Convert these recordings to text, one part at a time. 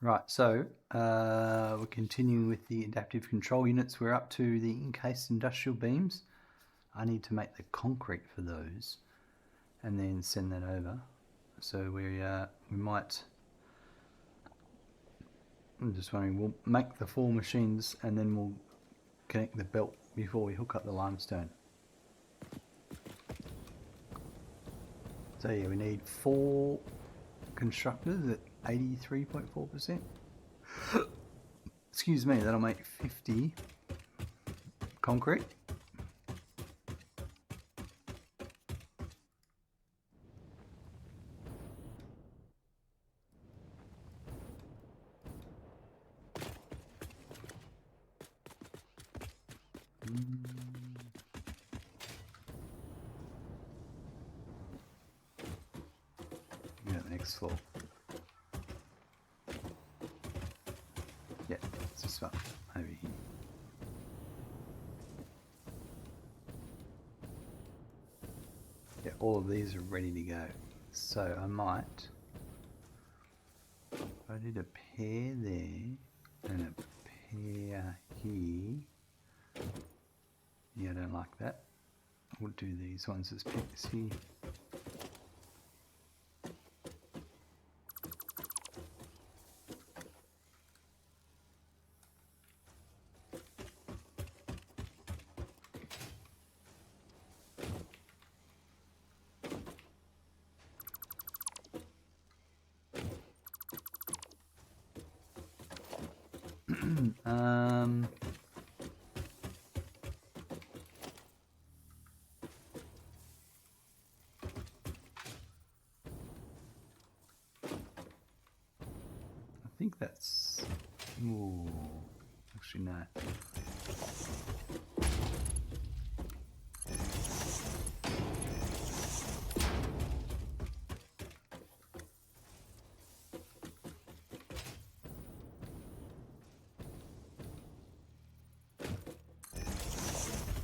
Right, so we're continuing with the adaptive control units. We're up to the encased industrial beams. I need to make the concrete for those and then send that over. So we might, I'm just wondering, we'll make the 4 machines and then we'll connect the belt before we hook up the limestone. So yeah, we need 4 constructors at 83.4%. Excuse me, that'll make 50 concrete. Yeah, next floor. Yeah, it's this one over here. Yeah, all of these are ready to go. So I might, if I did a pair there and a pair here. Yeah, I don't like that. We'll do these ones as pairs here. I think that's, ooh, actually no.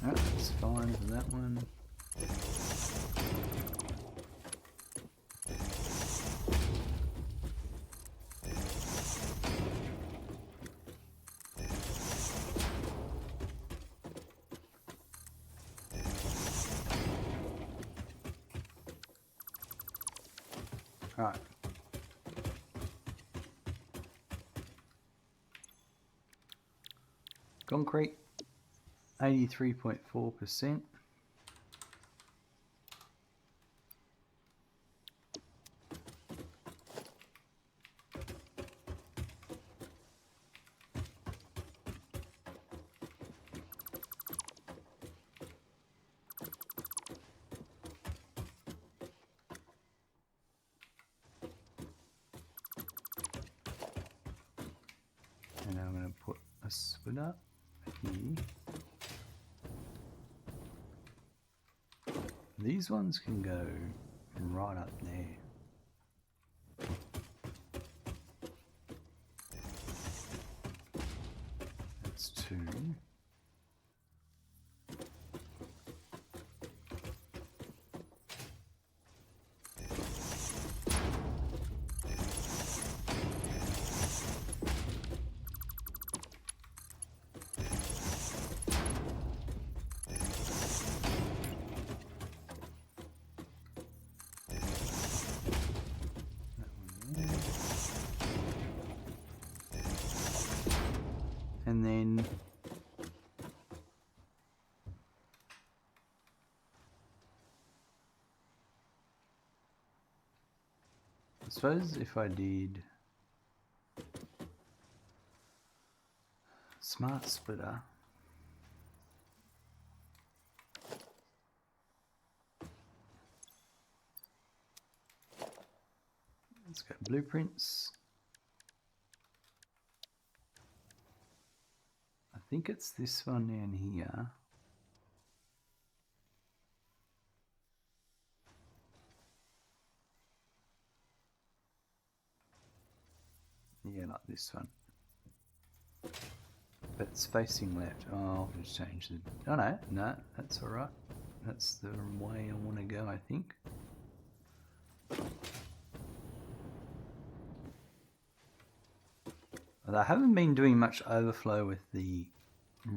That's fine for that one. Right. Concrete, 83.4%. And now I'm going to put a splitter here. These ones can go right up there. That's 2. And then I suppose if I did smart splitter, let's go blueprints. I think it's this one down here. Yeah, like this one. But it's facing left. Oh, I'll just change the... Oh no, that's alright. That's the way I want to go, I think. But I haven't been doing much overflow with the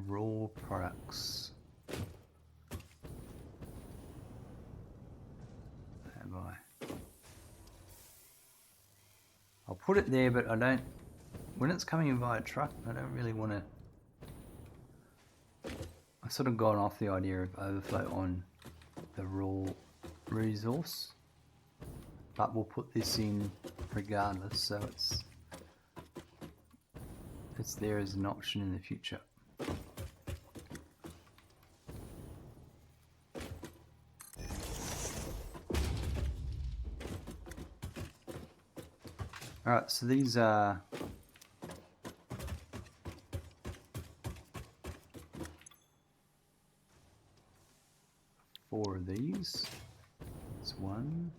raw products. Have I? I'll put it there, but I don't, when it's coming in via truck, I don't really want to, I've sort of gone off the idea of overflow on the raw resource, but we'll put this in regardless, so it's there as an option in the future. Alright, so these are four of these. It's 1,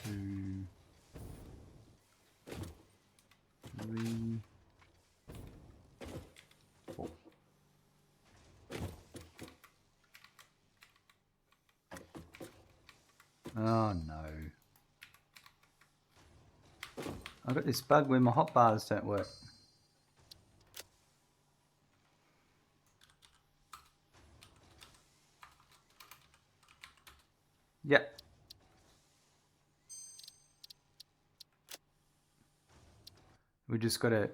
2, 3, 4. Oh no. I've got this bug where my hotbars don't work. Yep. We just got to,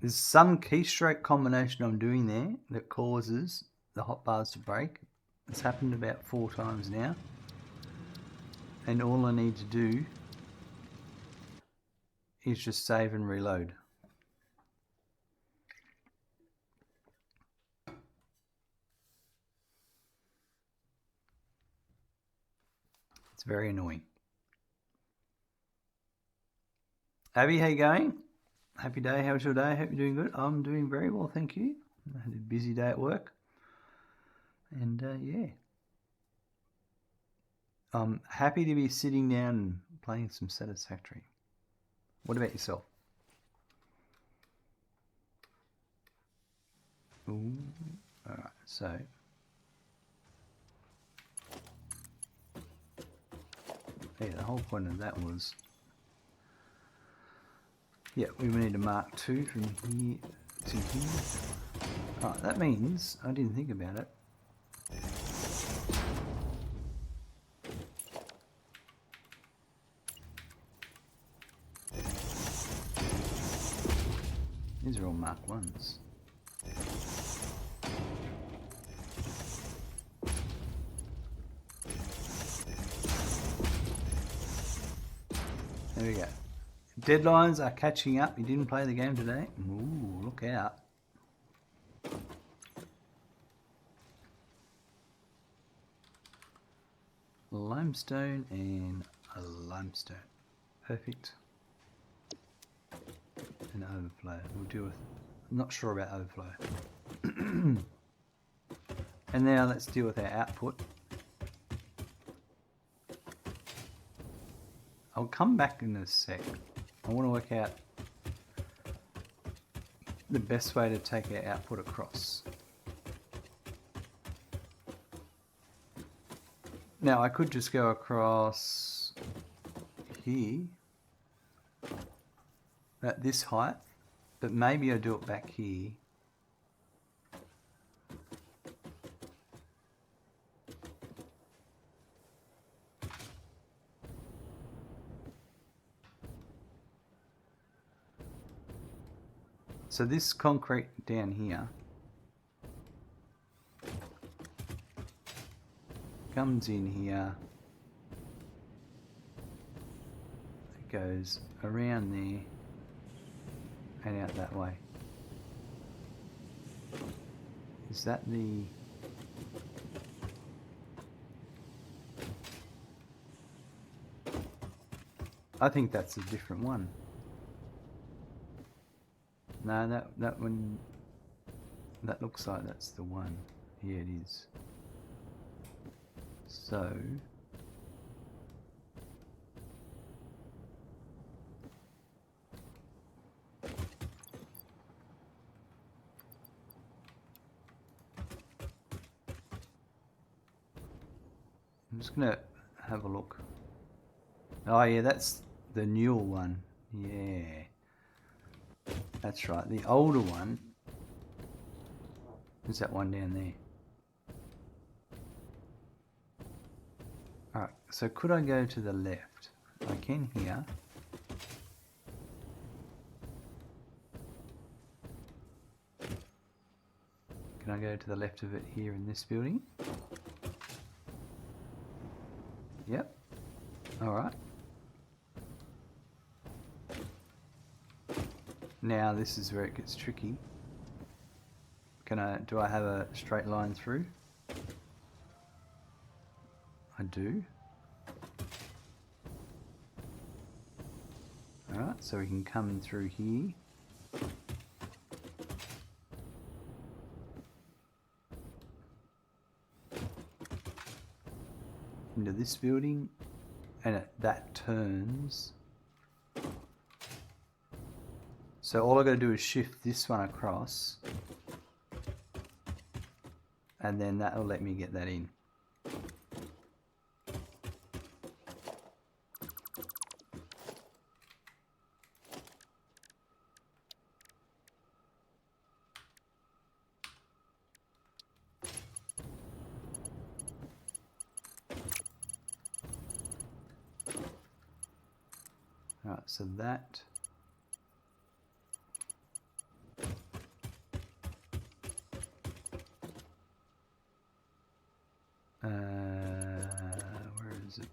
there's some keystroke combination I'm doing there that causes the hotbars to break. It's happened about 4 times now. And all I need to do is just save and reload. It's very annoying. Abby, how you going? Happy day. How's your day? Hope you're doing good. I'm doing very well, thank you. I had a busy day at work. And yeah. I'm happy to be sitting down and playing some Satisfactory. What about yourself? Ooh. Alright, so yeah, the whole point of that was, yeah, we need to mark 2 from here to here. Alright, that means, I didn't think about it. These are all mark 1s. There we go. Deadlines are catching up. You didn't play the game today? Ooh, look out. Limestone and a limestone. Perfect. And overflow. We'll deal with, I'm not sure about overflow. And now let's deal with our output. I'll come back in a sec. I want to work out the best way to take our output across. Now I could just go across here at this height, but maybe I'll do it back here. So this concrete down here comes in here, it goes around there and out that way. Is that the... I think that's a different one. No, that one, that looks like that's the one. Here it is. So I'm just gonna have a look. Oh yeah, that's the Newell one. Yeah. That's right. The older one is that one down there. Alright, so could I go to the left? I can here. Can I go to the left of it here in this building? Yep. Alright. Now this is where it gets tricky. Do I have a straight line through? I do. Alright, so we can come through here. Into this building, and that turns. So all I got to do is shift this one across, and then that will let me get that in. Alright, so that where is it?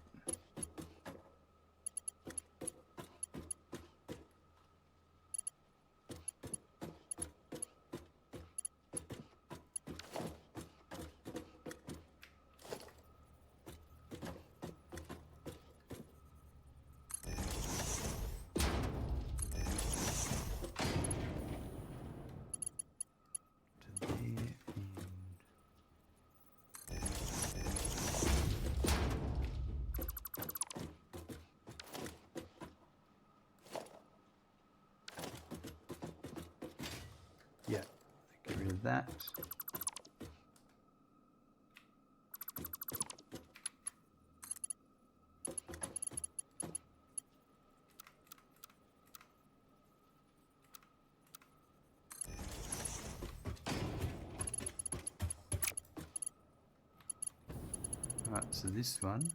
Yeah, get rid of that. Right, so this one.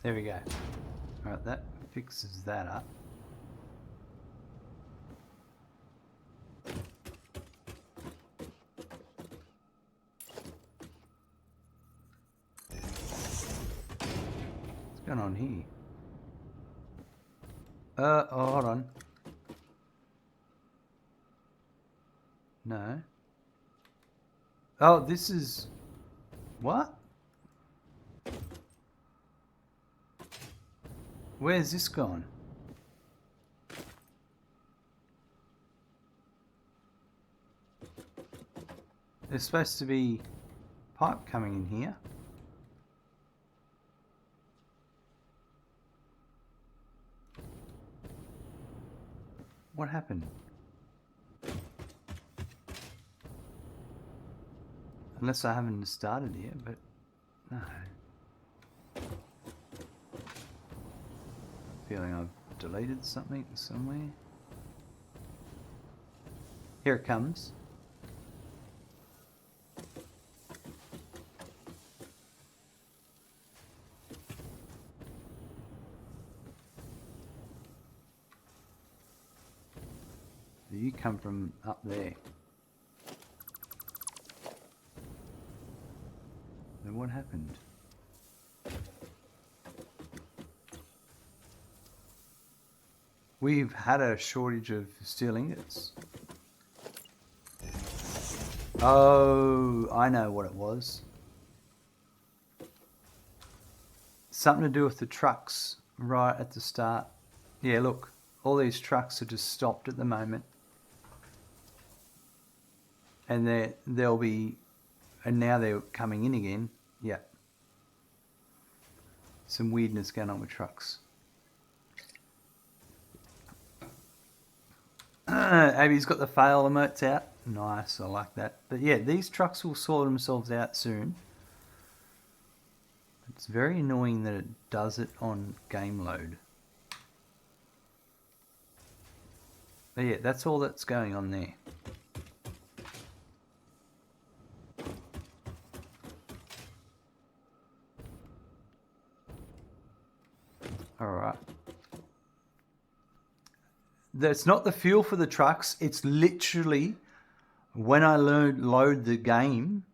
There we go. Alright, that fixes that up. What's going on here? Oh, hold on. No. Oh, this is... What? Where's this gone? There's supposed to be pipe coming in here. What happened? Unless I haven't started yet, but no. Feeling I've deleted something somewhere. Here it comes. You come from up there. Then what happened? We've had a shortage of steel ingots. Oh, I know what it was. Something to do with the trucks right at the start. Yeah, look, all these trucks are just stopped at the moment. And they'll be, and now they're coming in again. Yeah. Some weirdness going on with trucks. Abby's got the fail emotes out. Nice, I like that. But yeah, these trucks will sort themselves out soon. It's very annoying that it does it on game load. But yeah, that's all that's going on there. Alright. That's not the fuel for the trucks. It's literally when I load the game,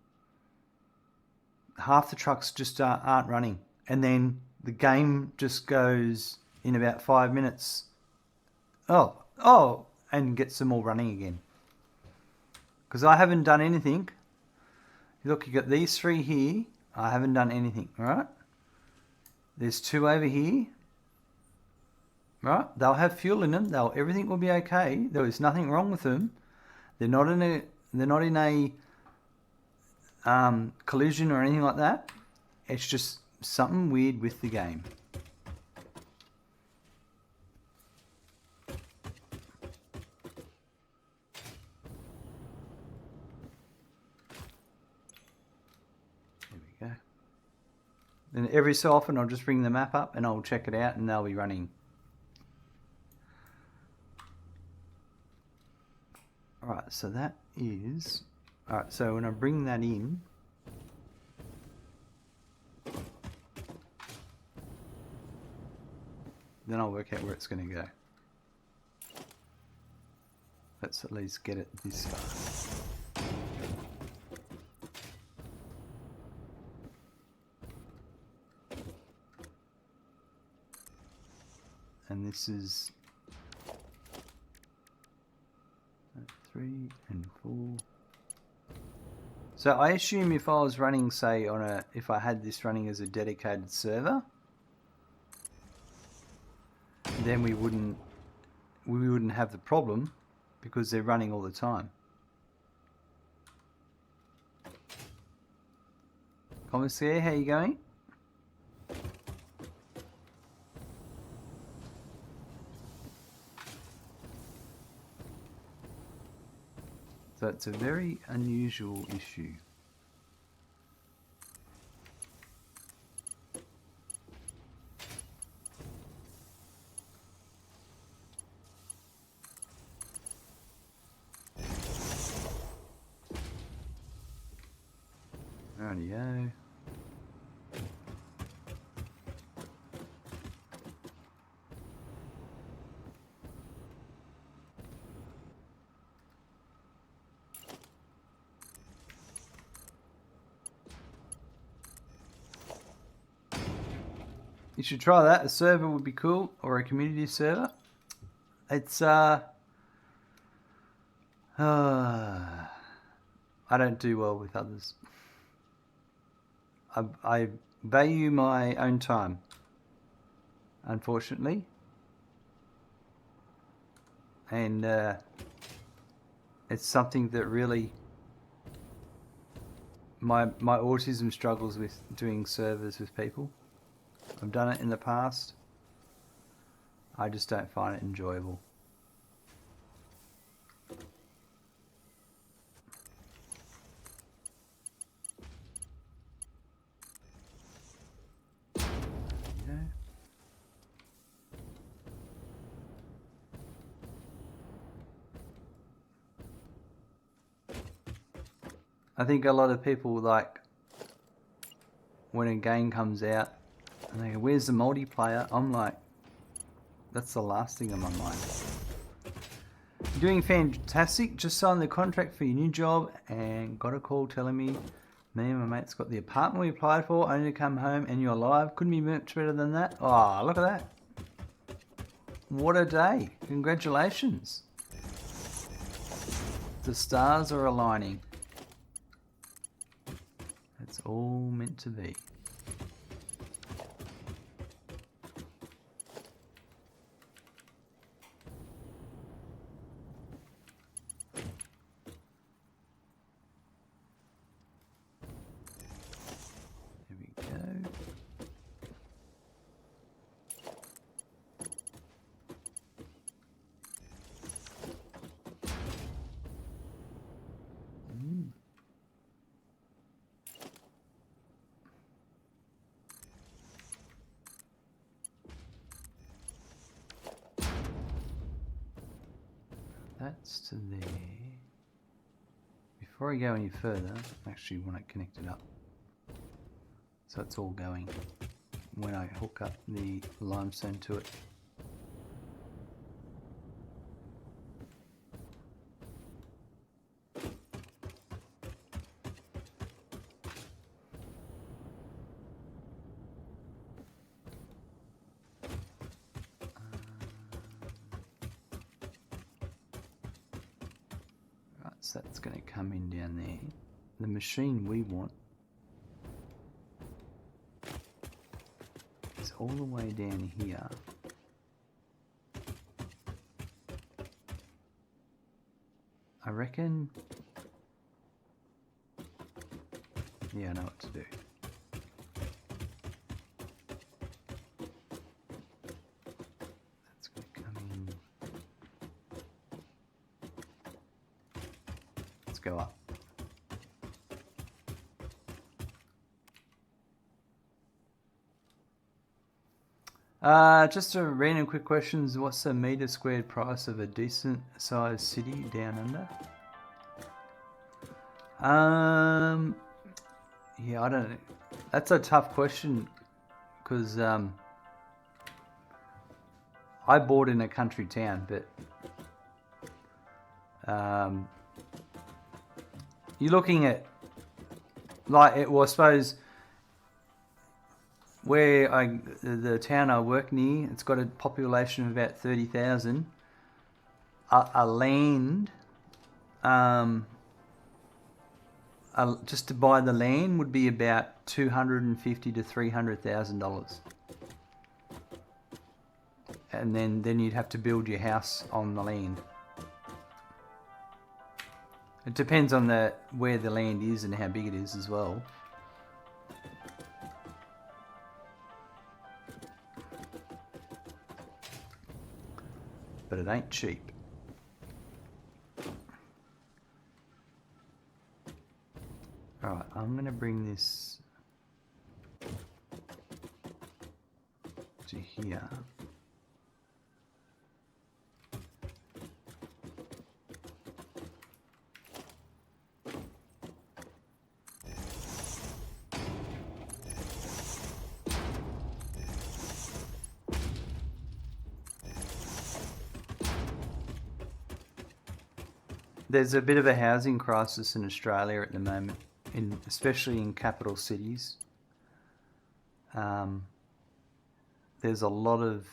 half the trucks just aren't running. And then the game just goes in about 5 minutes. Oh, and gets them all running again. Because I haven't done anything. Look, you got these 3 here. I haven't done anything, alright? There's 2 over here. Right? They'll have fuel in them. Everything will be okay. There is nothing wrong with them. They're not in a collision or anything like that. It's just something weird with the game. There we go. And every so often I'll just bring the map up and I'll check it out and they'll be running. Alright, so that is... Alright, so when I bring that in... then I'll work out where it's going to go. Let's at least get it this far. And this is... 3 and 4. So I assume if I was running, say, if I had this running as a dedicated server, then we wouldn't have the problem because they're running all the time. Commissaire, how you going? So it's a very unusual issue. Rightio. You should try that. A server would be cool, or a community server. It's I don't do well with others. I value my own time, unfortunately, and it's something that really my autism struggles with doing servers with people. I've done it in the past. I just don't find it enjoyable. I think a lot of people like when a game comes out and they go, where's the multiplayer? I'm like, that's the last thing on my mind. You're doing fantastic. Just signed the contract for your new job and got a call telling me and my mate's got the apartment we applied for, only to come home and you're alive. Couldn't be much better than that. Oh, look at that. What a day. Congratulations. The stars are aligning. It's all meant to be. that's to there. Before I go any further, I actually want it connected up. So it's all going when I hook up the limestone to it. Right, so that's going to come in down there. The machine we want is all the way down here. I reckon, yeah, I know what to do. That's going to come in. Let's go up. Just a random quick questions. What's the meter squared price of a decent sized city down under? Yeah, I don't know. That's a tough question because I bought in a country town, but you're looking at like it. Well, I suppose where the town I work near, it's got a population of about 30,000. A land, just to buy the land would be about $250,000 to $300,000, and then you'd have to build your house on the land. It depends on where the land is and how big it is as well. But it ain't cheap. Alright, I'm going to bring this to here. There's a bit of a housing crisis in Australia at the moment, especially in capital cities. There's a lot of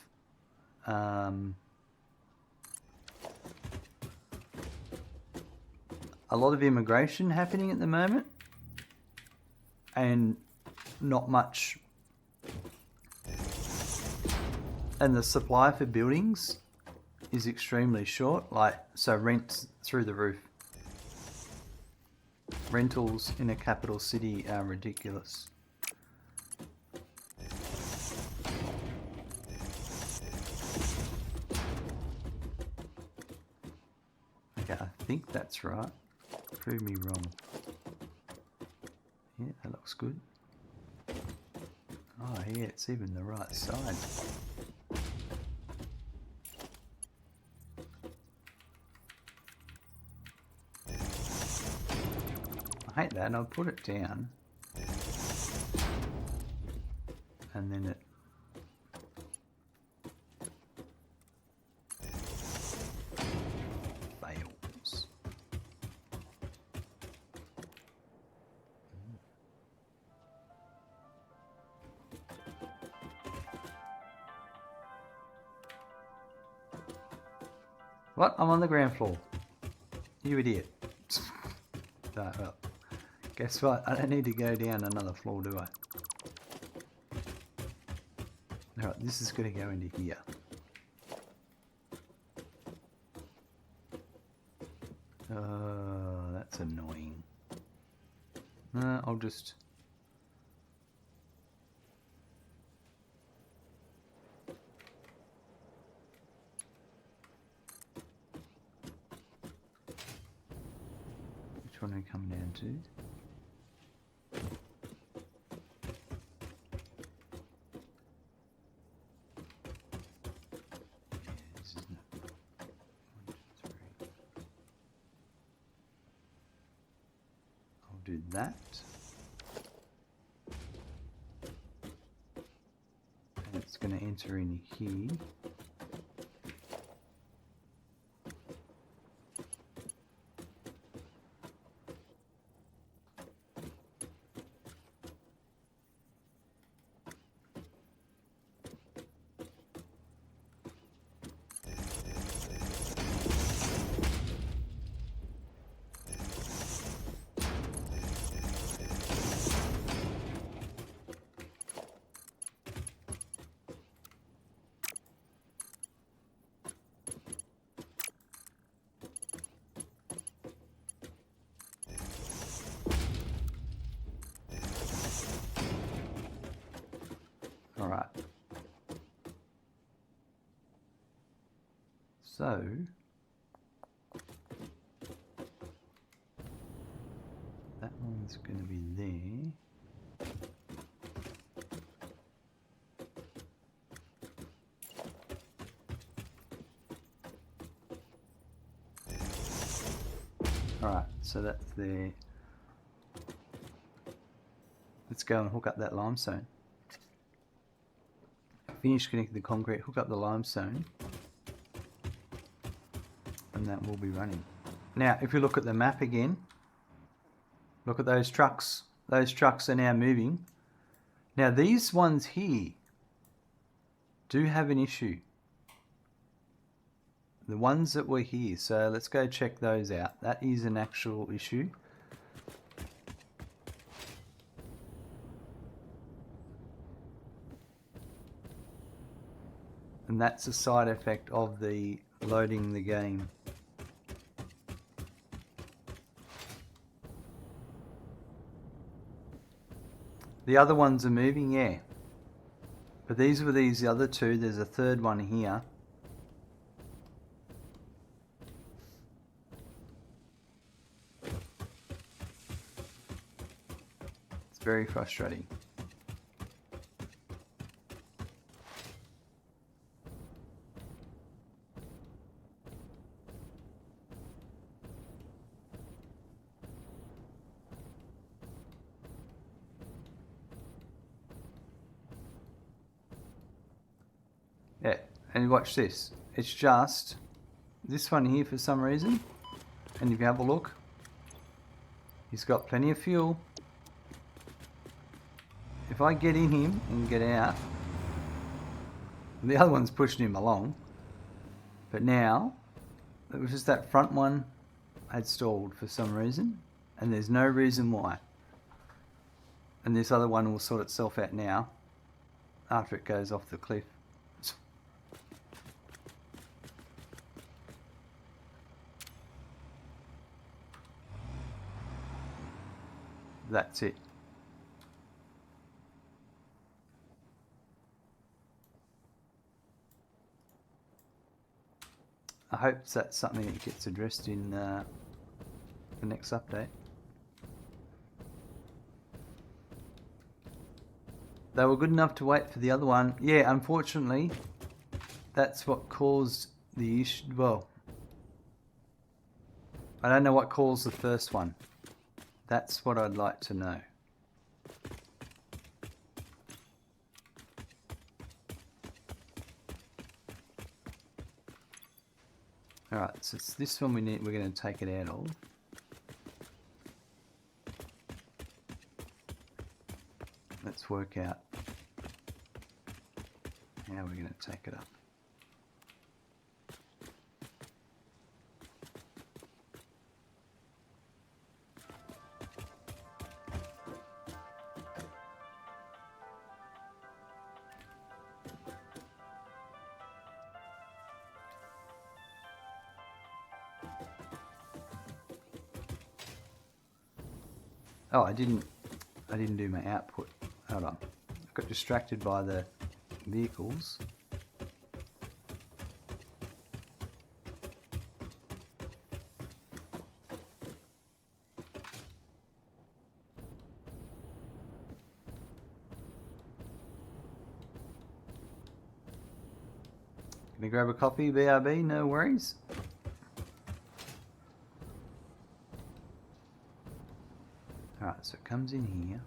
immigration happening at the moment, and not much. And the supply for buildings is extremely short, so rents through the roof. Rentals in a capital city are ridiculous. Okay, I think that's right. Prove me wrong. Yeah, that looks good. Oh yeah, it's even the right side. I hate that, and I'll put it down, and then it fails. What? I'm on the ground floor. You idiot. Right, well. Guess what? I don't need to go down another floor, do I? Alright, this is going to go into here. That's annoying. I'll just... Which one are we coming down to? do that. And it's going to enter in here. Alright. So that one's going to be there. Alright, so that's there. Let's go and hook up that limestone. Finish connecting the concrete, hook up the limestone, and that will be running. Now, if you look at the map again, look at those trucks. Those trucks are now moving. Now, these ones here do have an issue. The ones that were here, so let's go check those out. That is an actual issue. And that's a side effect of the loading the game. The other ones are moving, yeah. But these were these other two. There's a third one here. It's very frustrating. Yeah, and watch this. It's just this one here for some reason. And if you have a look, he's got plenty of fuel. If I get in him and get out, the other one's pushing him along. But now, it was just that front one had stalled for some reason. And there's no reason why. And this other one will sort itself out now after it goes off the cliff. That's it. I hope that's something that gets addressed in the next update. They were good enough to wait for the other one. Yeah, unfortunately, that's what caused the issue. Well, I don't know what caused the first one. That's what I'd like to know. Alright, so it's this one we're going to take it out of. Let's work out how we're going to take it up. Oh, I didn't do my output. Hold on. I got distracted by the vehicles. Can you grab a coffee, BRB? No worries. so it comes in here.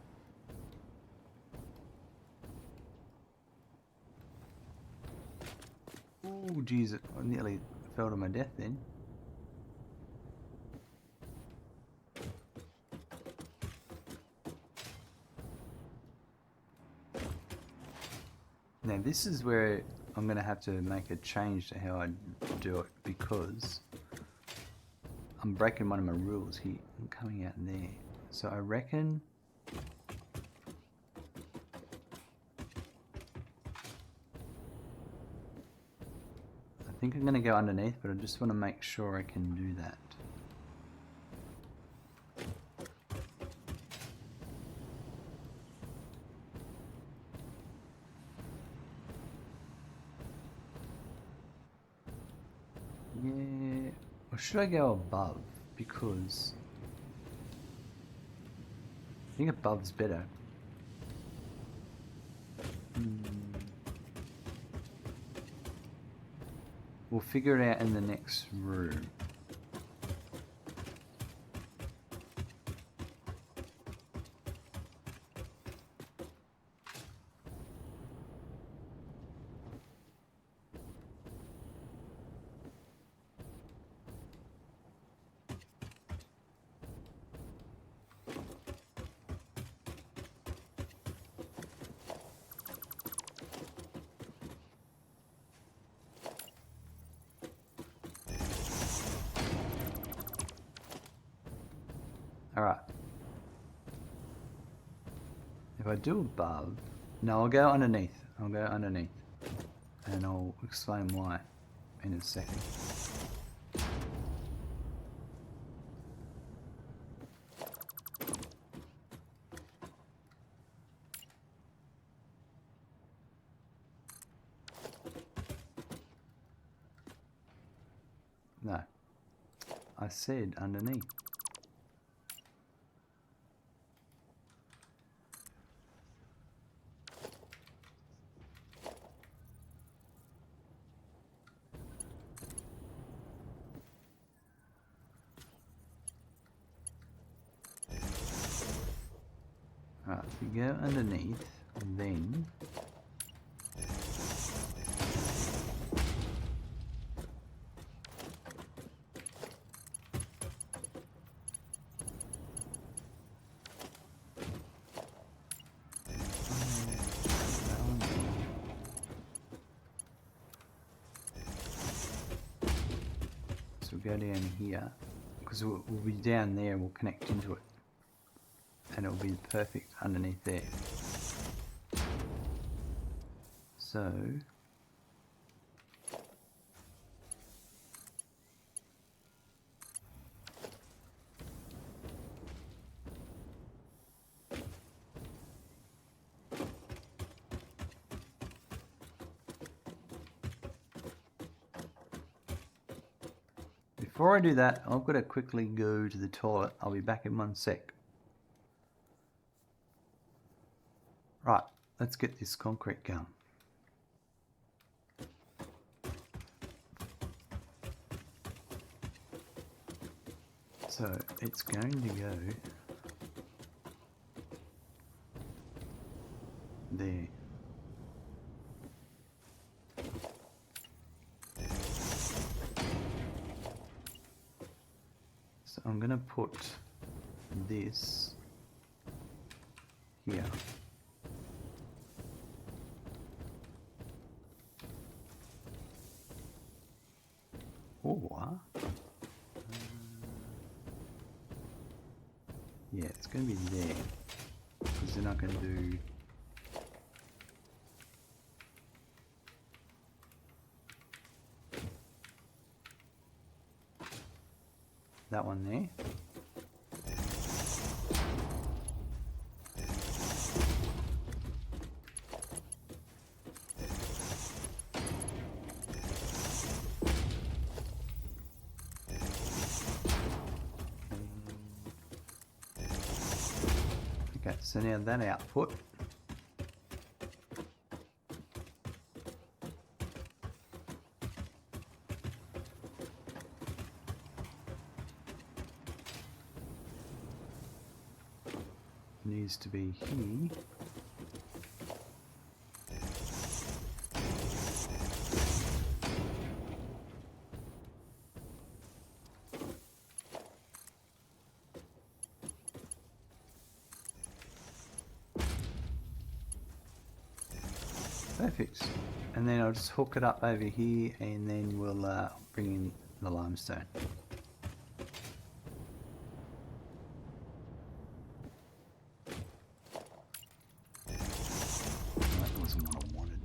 Oh geez, I nearly fell to my death then. Now this is where I'm going to have to make a change to how I do it, because I'm breaking one of my rules here. I'm coming out in there. So I reckon I think I'm going to go underneath, but I just want to make sure I can do that. Yeah, or should I go above? Because I think above's better. We'll figure it out in the next room. Alright. If I do above... No, I'll go underneath. I'll go underneath. And I'll explain why in a second. No. I said underneath. Alright, if you go underneath, then so we'll go down here, because we'll be down there, we'll connect into it. And it'll be perfect underneath there. So before I do that, I've got to quickly go to the toilet. I'll be back in 1 sec. Right, let's get this concrete going. So it's going to go there. So I'm going to put this here. Or yeah, it's going to be there, because then I can do that one there. Okay, so now that output needs to be here. Perfect. And then I'll just hook it up over here and then we'll bring in the limestone. That wasn't what I wanted.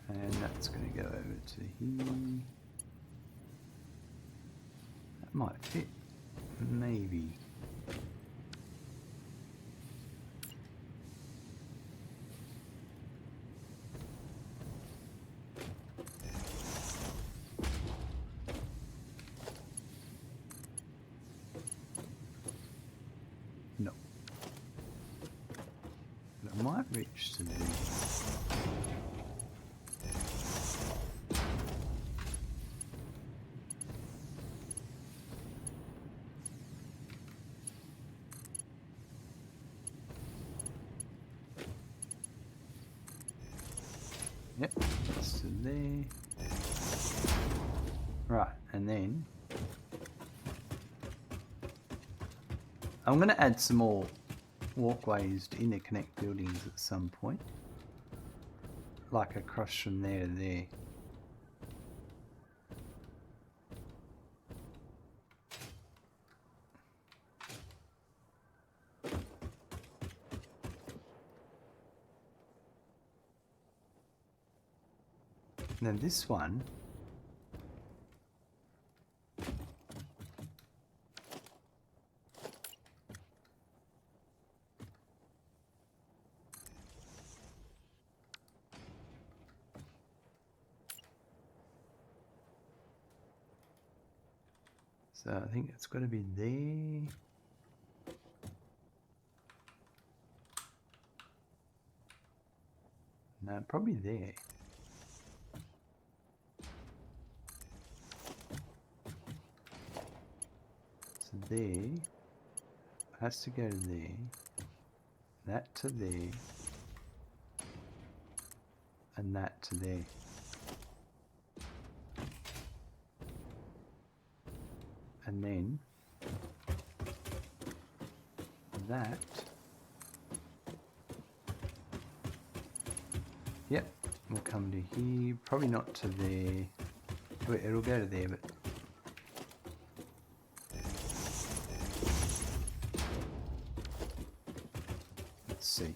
And that's going to go over to here. That might fit, maybe. No. But it might reach to there. Yep, that's to there. Right, and then I'm going to add some more walkways to interconnect buildings at some point, like across from there to there. Now this one, so I think it's got to be there. No, probably there. So there has to go to there, that to there, and that to there. And then that, yep, will come to here, probably not to there. Wait, it'll go to there, but let's see.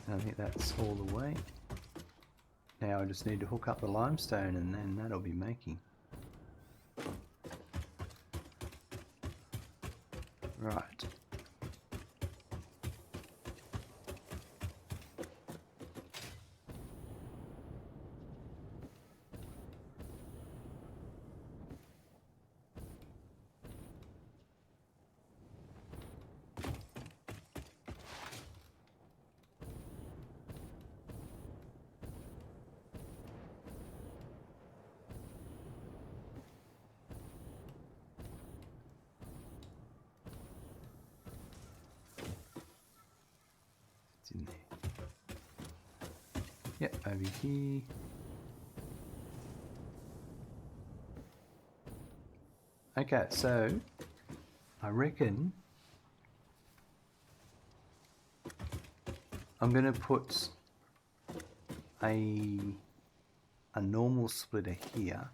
I think that's all the way. Now I just need to hook up the limestone and then that'll be making. Right. in there. Yep, over here. Okay, so I reckon I'm going to put a normal splitter here.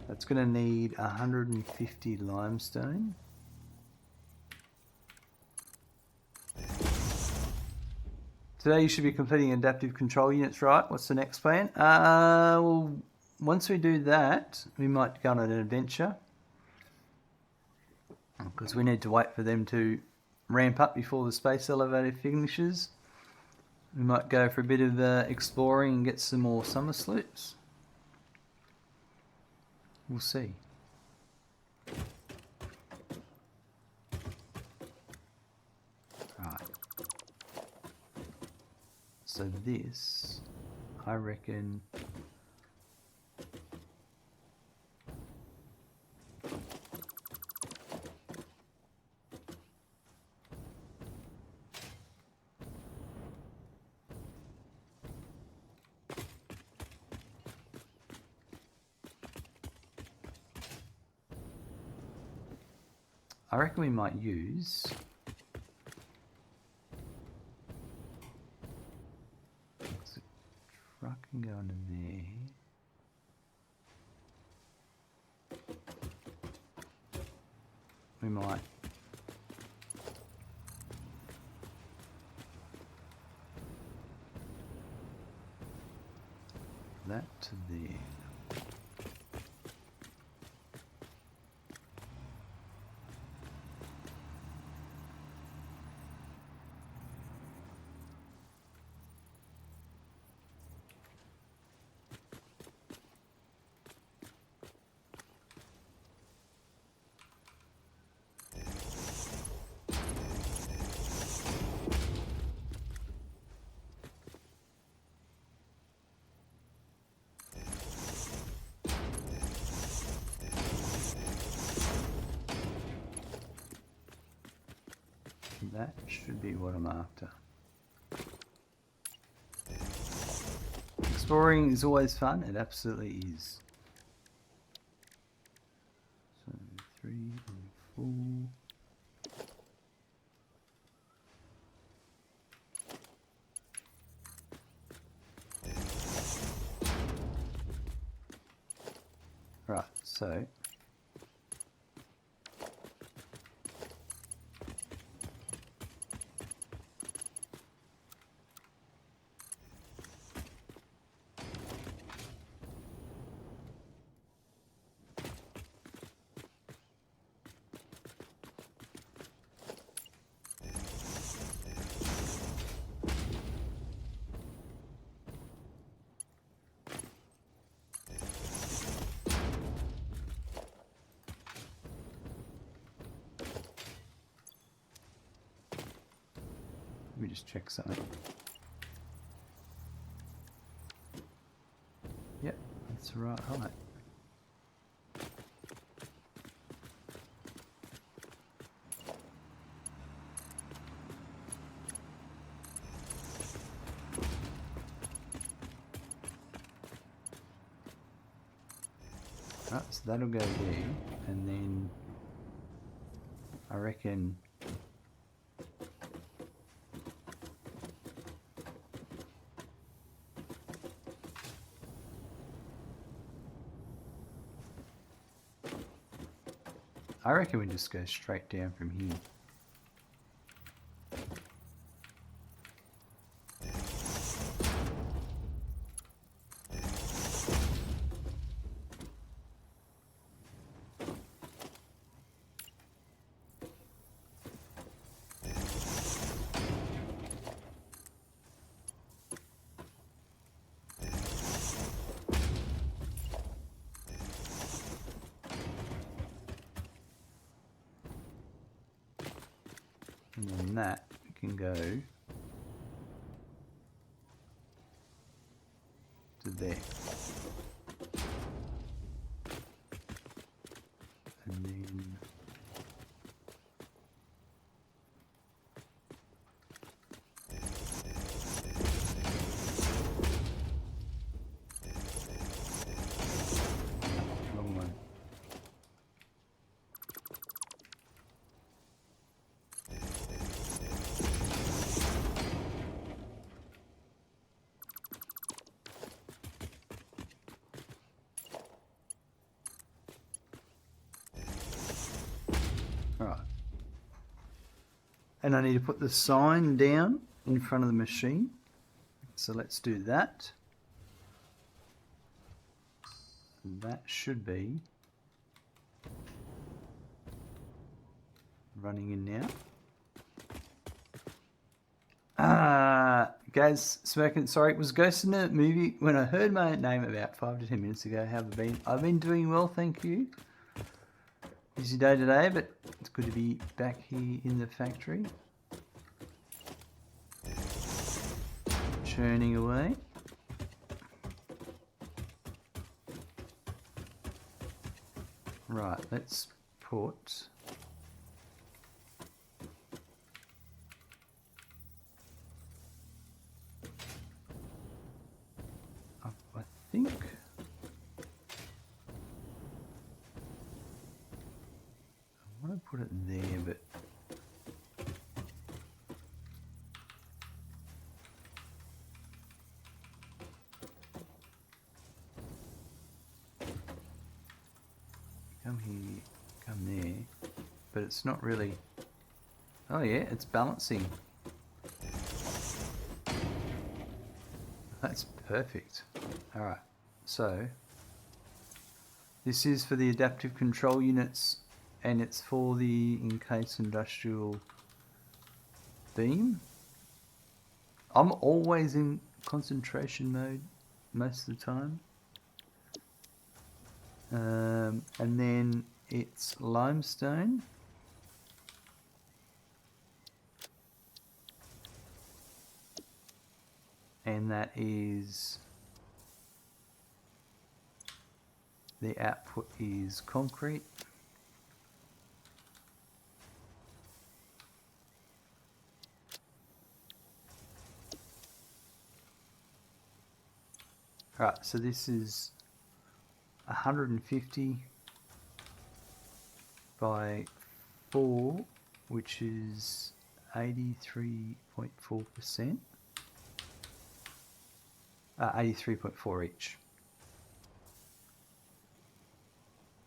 That's going to need 150 limestone. Today you should be completing adaptive control units, right? What's the next plan? Well, once we do that, we might go on an adventure. Because we need to wait for them to ramp up before the space elevator finishes. We might go for a bit of exploring and get some more summer sloops. We'll see. Right. So this, I reckon, we might use a truck can go into there. We might that to there. That should be what I'm after. Exploring is always fun, it absolutely is. So 3 and 4. Right, so let me just check something. Yep, that's the right height. Right, so that'll go there, and then I reckon we just go straight down from here. And then that can go to there. And I need to put the sign down in front of the machine. So let's do that. That should be running in now. Gaz Smirkin, sorry, was Ghost in the movie when I heard my name about 5 to 10 minutes ago. How have I been? I've been doing well, thank you. Busy day today, but it's good to be back here in the factory. Churning away. Right, let's put I think I want to put it there, but come here, come there, but it's not really. Oh yeah, it's balancing. That's perfect. Alright, so this is for the adaptive control units and it's for the encased industrial beam. I'm always in concentration mode most of the time. And then it's limestone. And that is, the output is concrete. Alright, so this is 150 by 4, which is 83.4%. 83.4 each.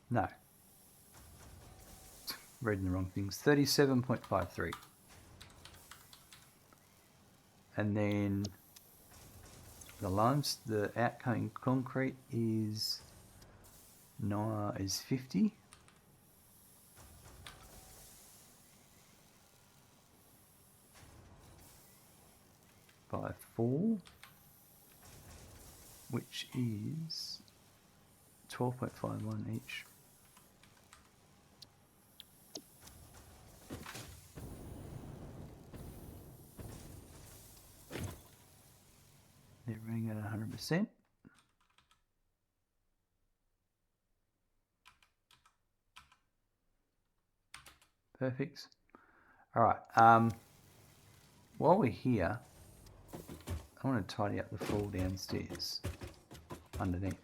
No. Reading the wrong things. 37.53. And then the outgoing concrete is 50. By 4, which is 12.51 each. They're running at 100%. Perfect. All right. While we're here, I want to tidy up the floor downstairs underneath.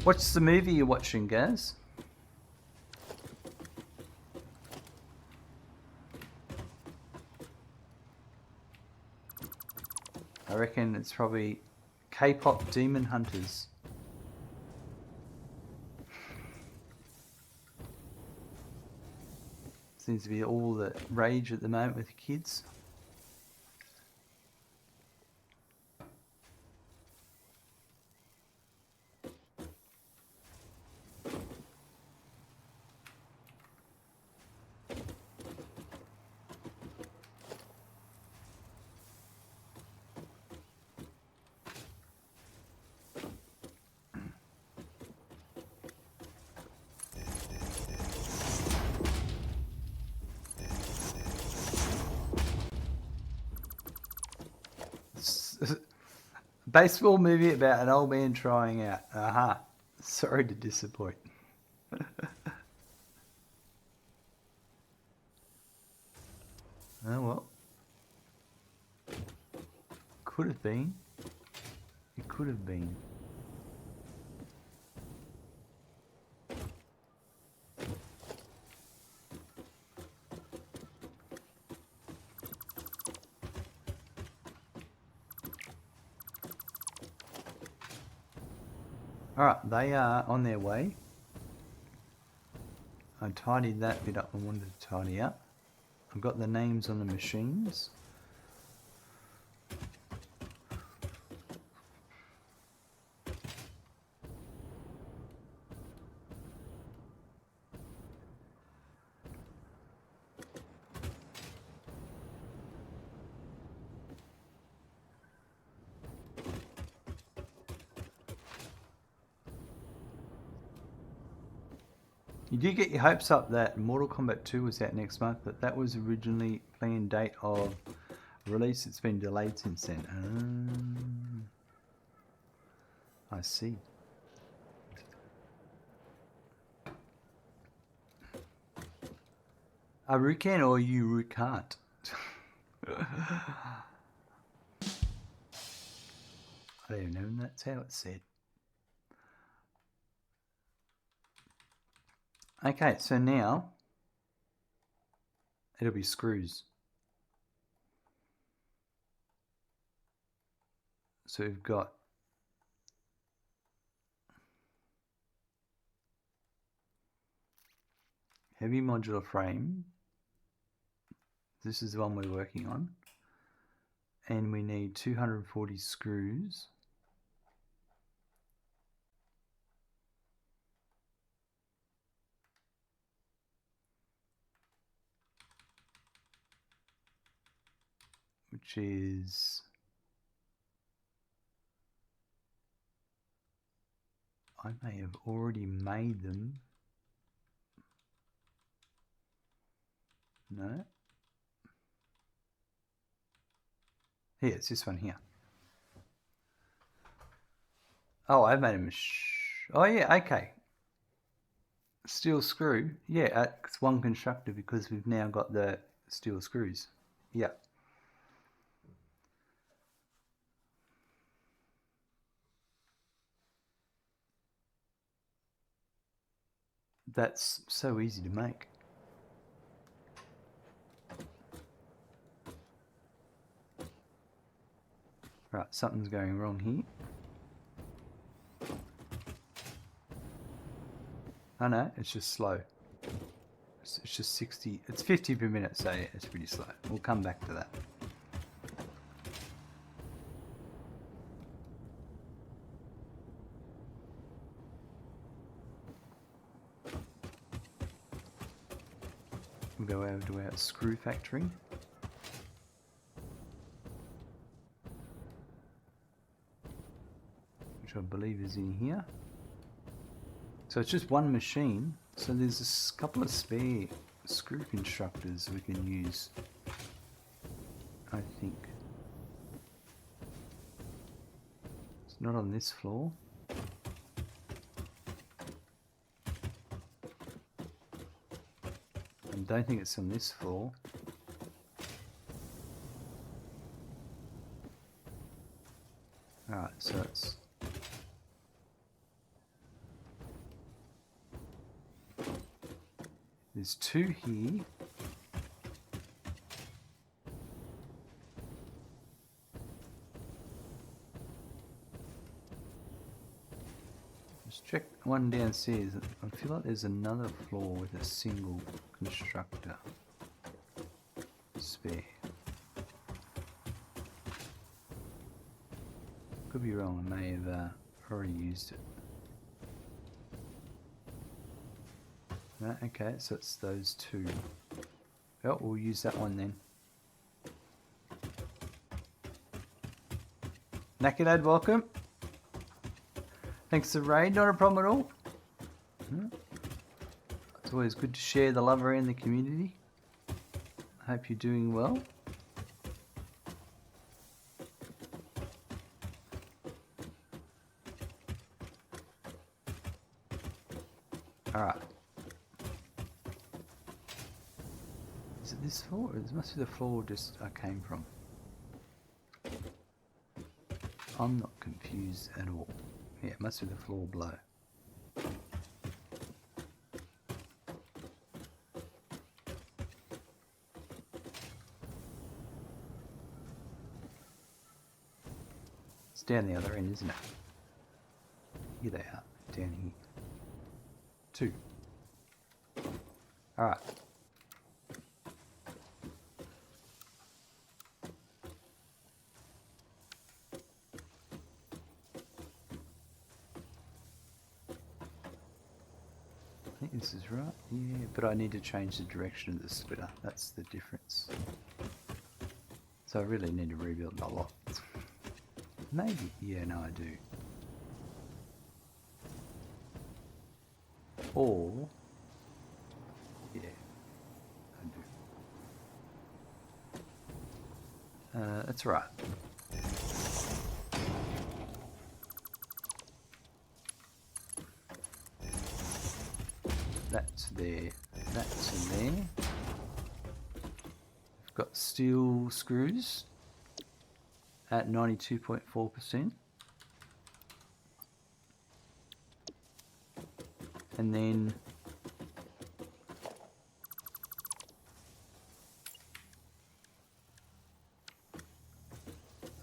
What's the movie you're watching, Gaz? I reckon it's probably K-pop Demon Hunters. Seems to be all the rage at the moment with the kids. Baseball movie about an old man trying out. Aha. Sorry to disappoint. Oh well. Could have been. It could have been. Alright, they are on their way. I tidied that bit up I wanted to tidy up. I've got the names on the machines. You did get your hopes up that Mortal Kombat 2 was out next month, but that was originally planned date of release. It's been delayed since then. I see. A Rukan or you Rukant? I don't even know if that's how it's said. Okay, so now it'll be screws. So we've got Heavy Modular Frame. This is the one we're working on. And we need 240 screws. Which is I may have already made them. No. Here, it's this one here. Oh, I've made a oh yeah, okay. Steel screw. Yeah, it's one constructor because we've now got the steel screws. Yeah. That's so easy to make. Right, something's going wrong here. Oh no, it's just slow. It's just 60, it's 50 per minute, so yeah, it's pretty slow. We'll come back to that. We'll go over to our screw factory. Which I believe is in here. So it's just one machine. So there's a couple of spare screw constructors we can use, I think. It's not on this floor. I don't think it's on this floor. Alright, so it's there's two here. Let's check one downstairs. I feel like there's another floor with a single constructor spare. Could be wrong, I may have already used it. No, okay, so it's those two. Oh, we'll use that one then. Naked, welcome. Thanks for the raid, not a problem at all. It's always good to share the love around the community. I hope you're doing well. Alright. Is it this floor? It must be the floor just I came from. I'm not confused at all. Yeah, it must be the floor below. It's down the other end, isn't it? Here they are, down here. 2. Alright. I think this is right. Yeah, but I need to change the direction of the splitter. That's the difference. So I really need to rebuild a lot. Maybe. Yeah, no, I do. Or, yeah, I do. That's right. That's there. That's in there. We've got steel screws at 92.4%. And then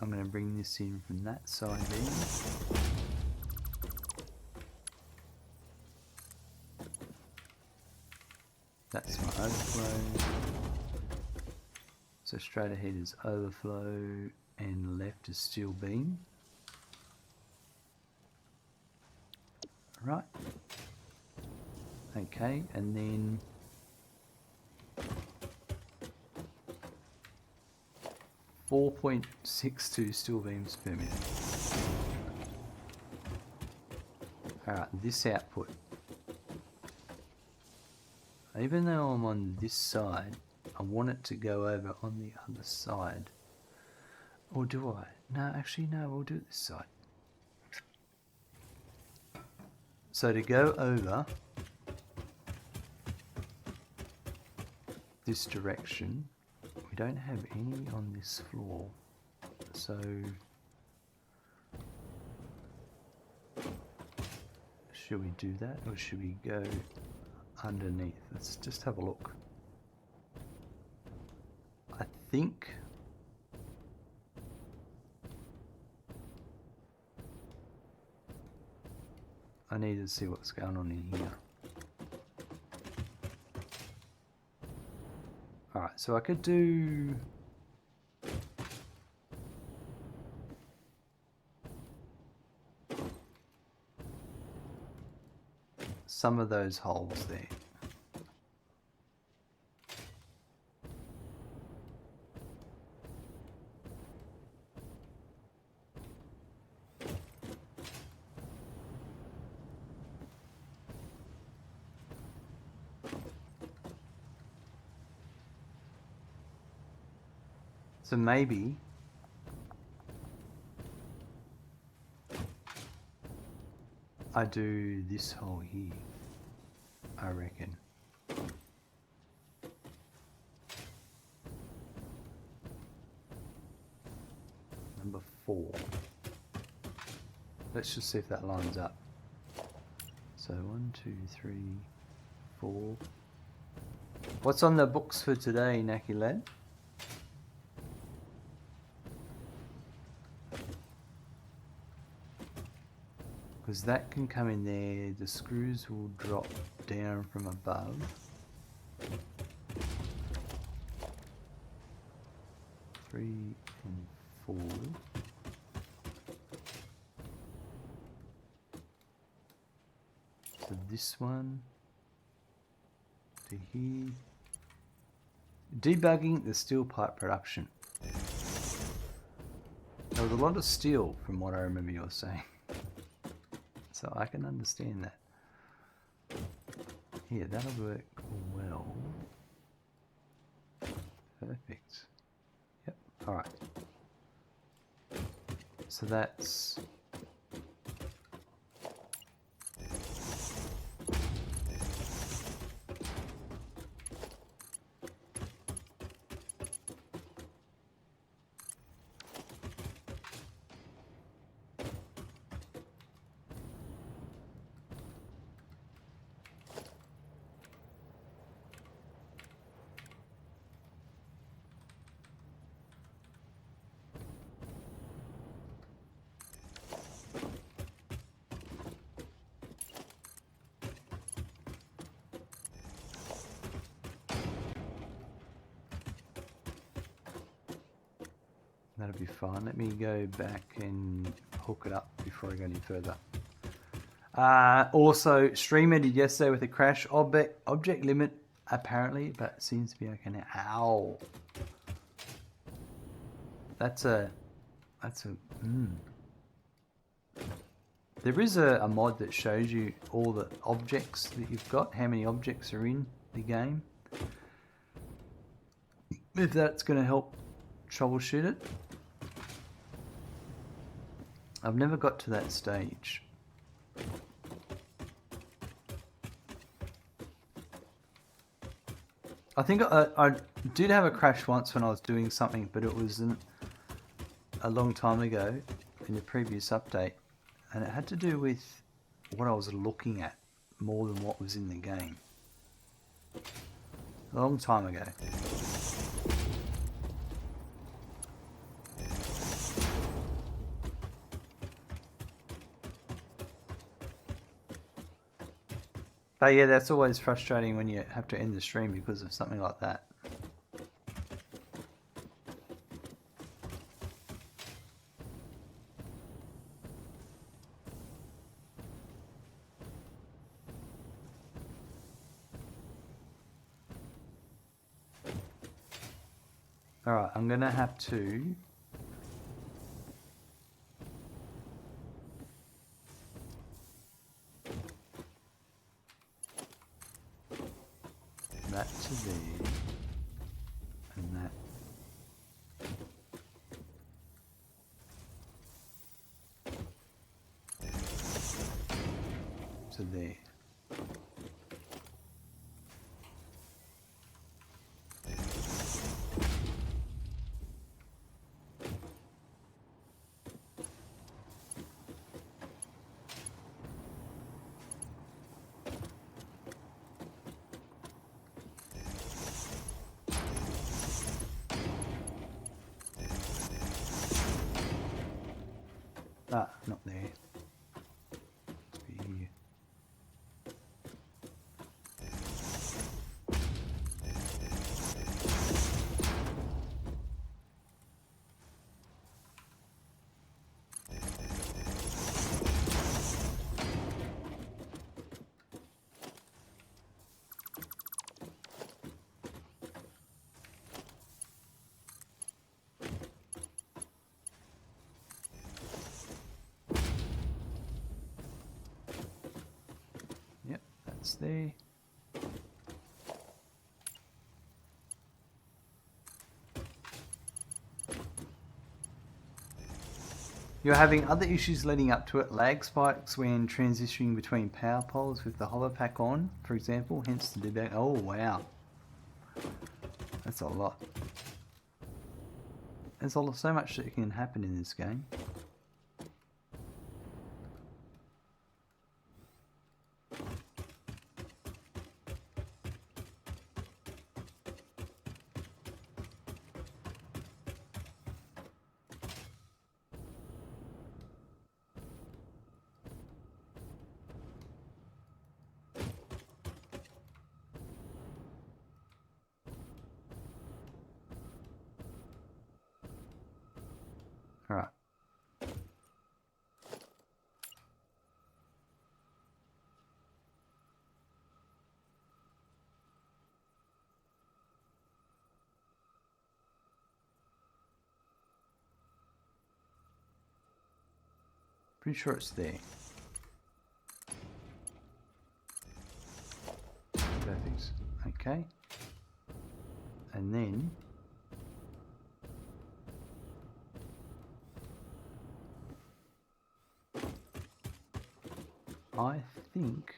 I'm going to bring this in from that side there. That's my overflow. So straight ahead is overflow and left is steel beam. Right. Okay, and then .62 steel beams per minute. Alright, this output. Even though I'm on this side, I want it to go over on the other side. Or do I? No, actually no, we'll do it this side. So to go over this direction, we don't have any on this floor. So should we do that or should we go underneath? Let's just have a look. I think I need to see what's going on in here. Alright, so I could do some of those holes there. So maybe I do this hole here, I reckon. Number 4. Let's just see if that lines up. So 1, 2, 3, 4. What's on the books for today, Naki lad? Because that can come in there, the screws will drop down from above. Three and 4. So this one to here. Debugging the steel pipe production. There was a lot of steel from what I remember you were saying. So I can understand that. Here, that'll work well. Perfect. Yep, alright. So that's... That'll be fine. Let me go back and hook it up before I go any further. Also, stream ended yesterday with a crash. Object limit apparently, but seems to be okay now. Ow. There is a mod that shows you all the objects that you've got, how many objects are in the game. If that's going to help troubleshoot it. I've never got to that stage. I think I did have a crash once when I was doing something, but it was a long time ago in the previous update, and it had to do with what I was looking at more than what was in the game. A long time ago. But yeah, that's always frustrating when you have to end the stream because of something like that. Alright, I'm gonna have to that to there and that to there. Ah, not there. Must be here. Yep, that's there. You're having other issues leading up to it, lag spikes when transitioning between power poles with the hover pack on, for example, hence the debug. Oh wow, that's a lot. There's so much that can happen in this game. Alright. Pretty sure it's there. Perfect. Okay. And then I think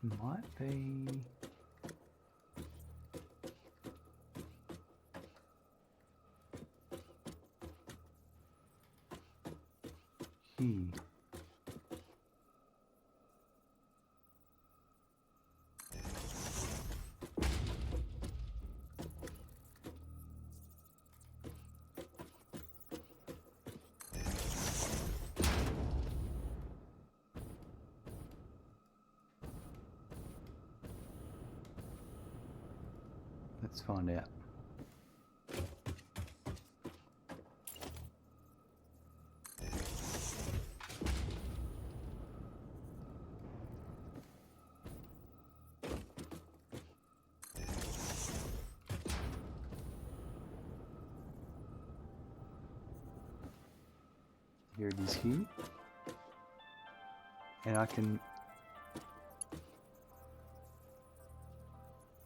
it might be here. Let's find out. Here it is here. And I can...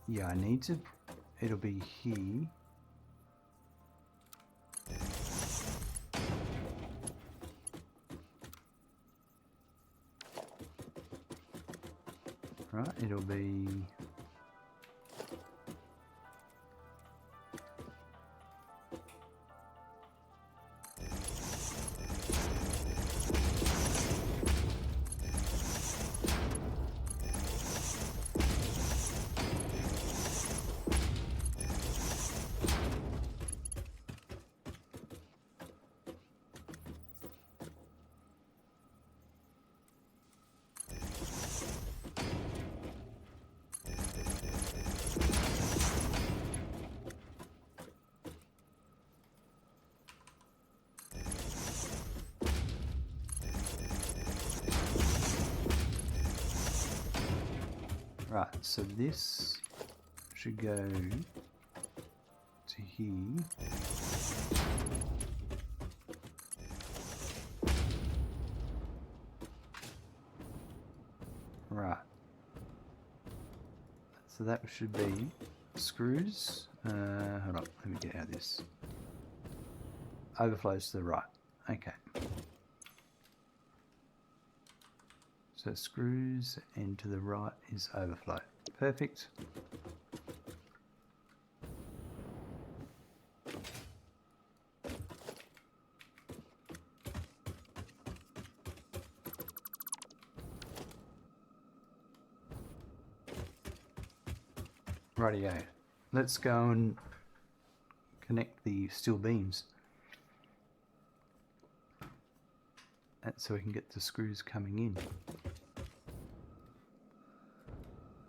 Yeah, I need to... It'll be here. Right, it'll be... Right, so this should go to here. Right. So that should be screws. Hold on, let me get out of this. Overflows to the right. Okay. So screws and to the right is overflow. Perfect. Rightio. Let's go and connect the steel beams. That's so we can get the screws coming in.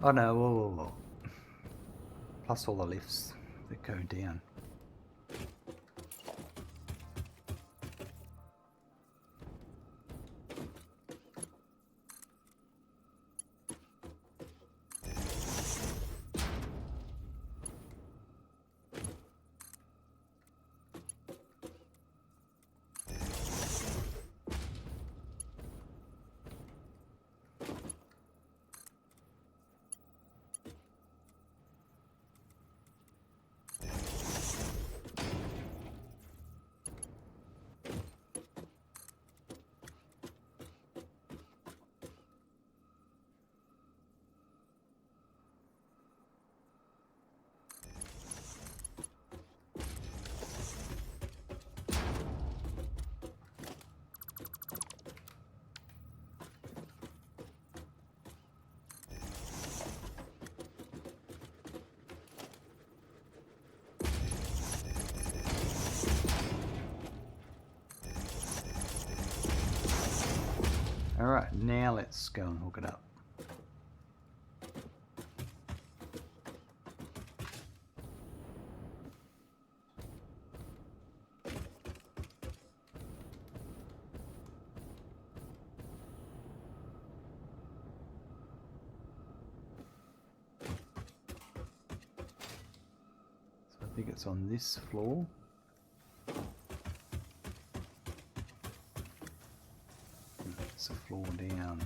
Oh no, whoa, whoa, whoa. Plus all the lifts that go down. Alright, now let's go and hook it up. So I think it's on this floor. It's a floor down.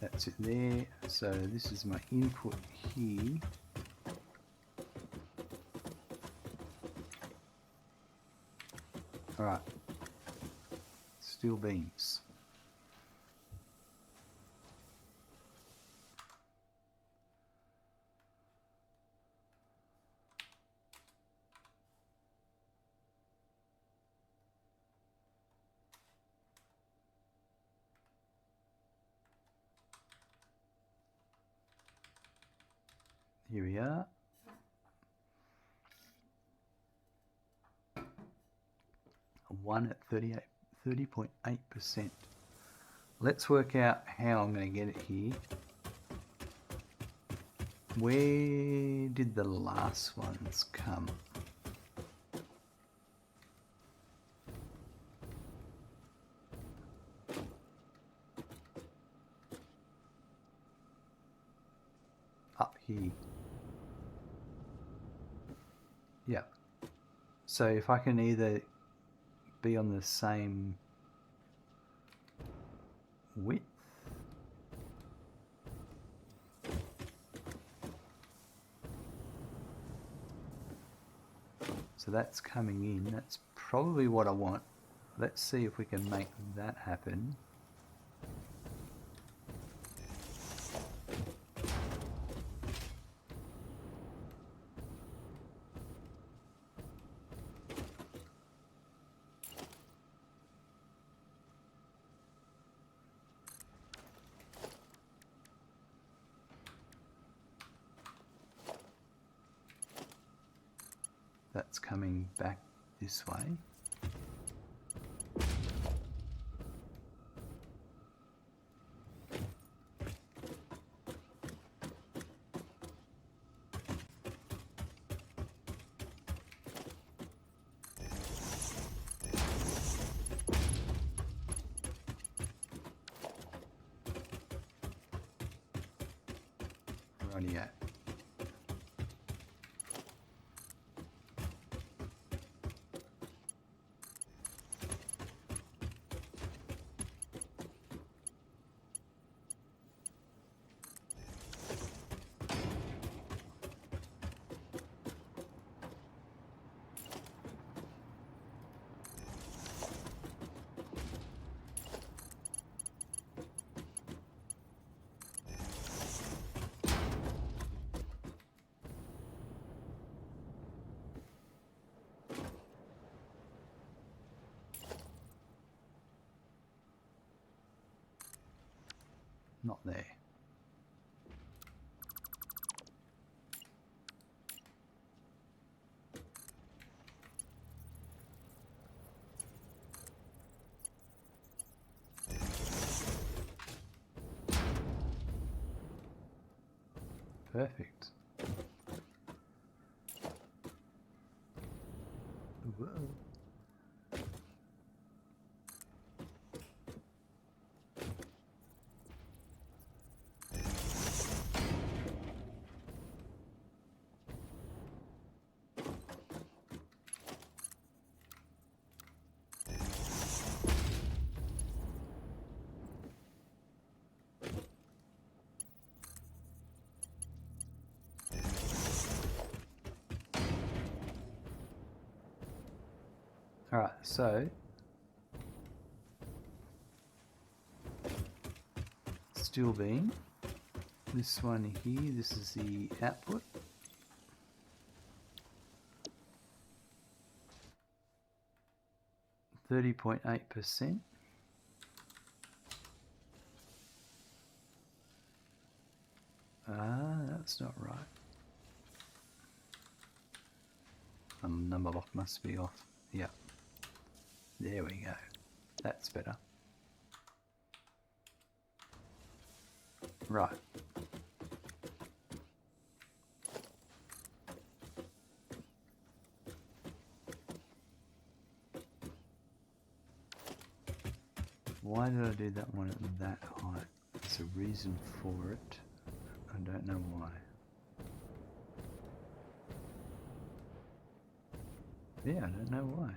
That's it there. So this is my input here. Alright. Steel beams. Here we are. One at 30.8%. Let's work out how I'm going to get it here. Where did the last ones come? Up here. Yeah. So if I can either be on the same width, so that's coming in, that's probably what I want. Let's see if we can make that happen. That's coming back this way. Rightio. Not there. Perfect. Whoa. All right, so steel beam, this one here, this is the output. %30.8%. That's not right. Number lock must be off. Yeah. There we go. That's better. Right. Why did I do that one at that height? There's a reason for it. I don't know why. Yeah, I don't know why.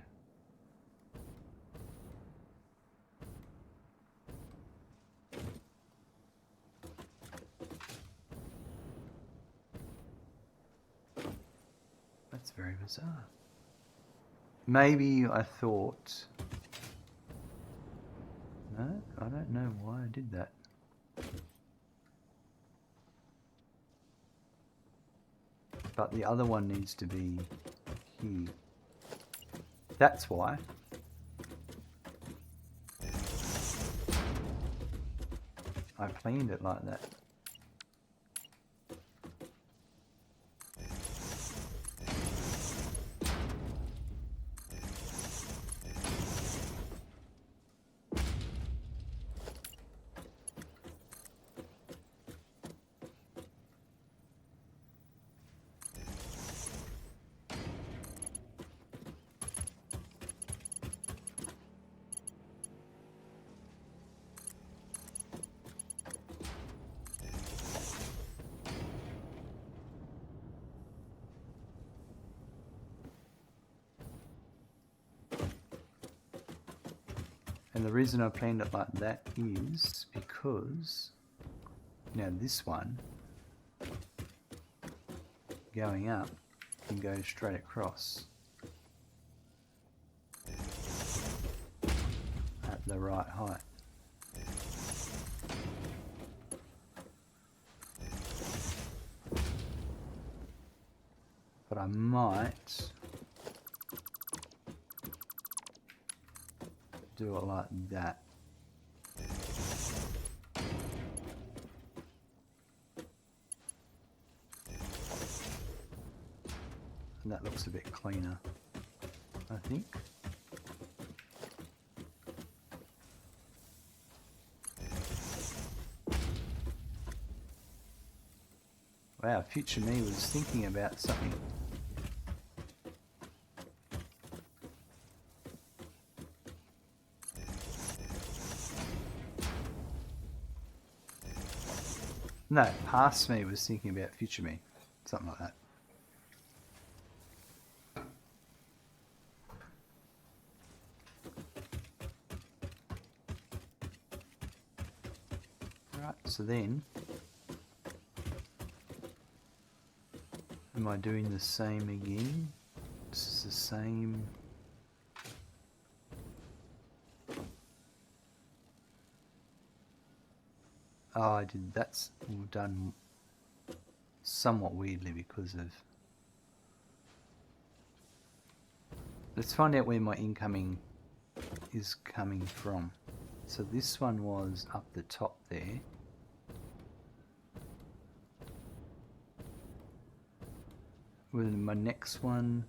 That's very bizarre. Maybe I thought... No, I don't know why I did that. But the other one needs to be here. That's why. I planned it like that. And the reason I planned it like that is because now this one going up can go straight across at the right height. But I might do it like that. And that looks a bit cleaner, I think. Wow, future me was thinking about something. No, past me was thinking about future me. Something like that. Alright, so then am I doing the same again? This is the same. Oh, I did. That's done somewhat weirdly because of. Let's find out where my incoming is coming from. So this one was up the top there. With my next one,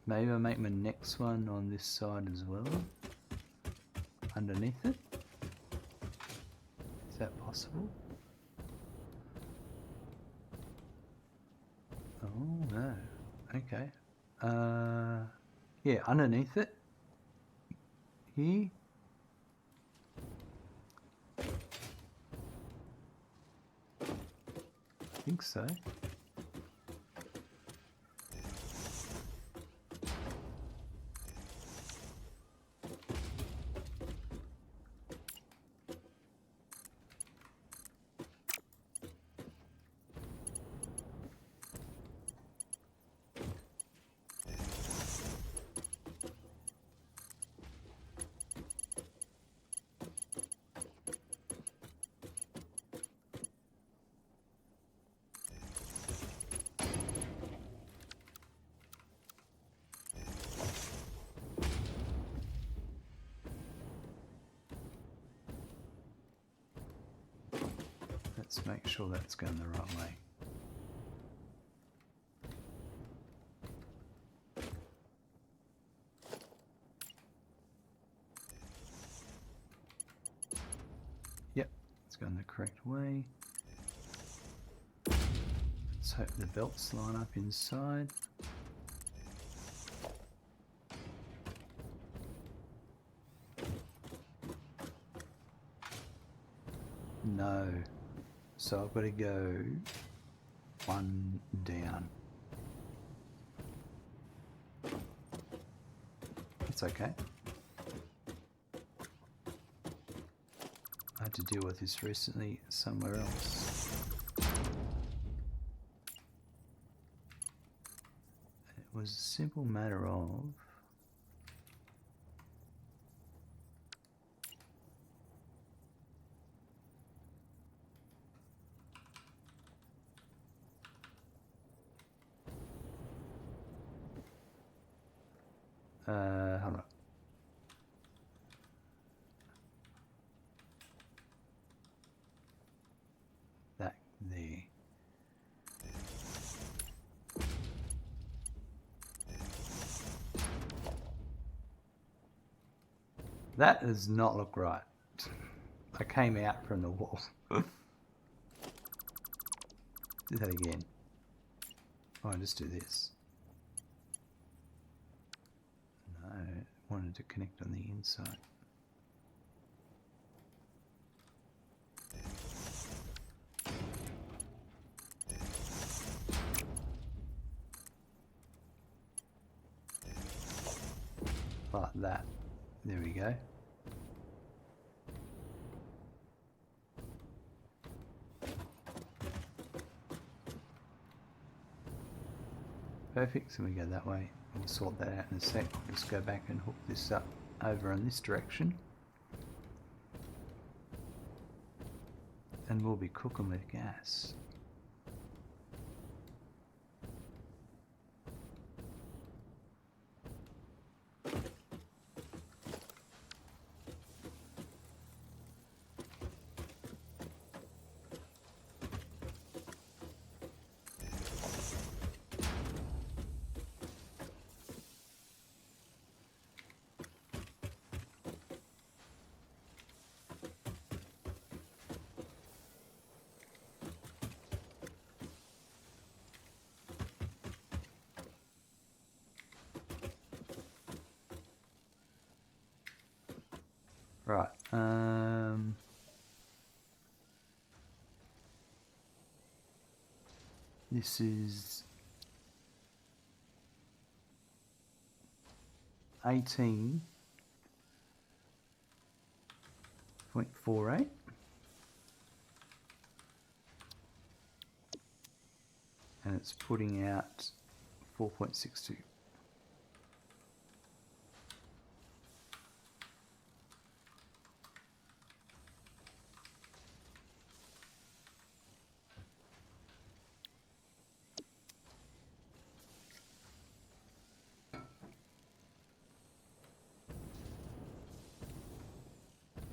maybe I make my next one on this side as well, underneath it. Is that possible? Oh no. Okay. Yeah, underneath it. Here. I think so. Let's make sure that's going the right way. Yep, it's going the correct way. Let's hope the belts line up inside. No. So I've got to go one down. That's okay. I had to deal with this recently somewhere else. It was a simple matter of hold on. That there. That does not look right. I came out from the wall. Do that again. Oh, I'll just do this. No, I wanted to connect on the inside. like that. There we go. Perfect, so we go that way. We'll sort that out in a sec. Let's go back and hook this up over in this direction. And we'll be cooking with gas. Right, this is 18.48, and it's putting out 4.62.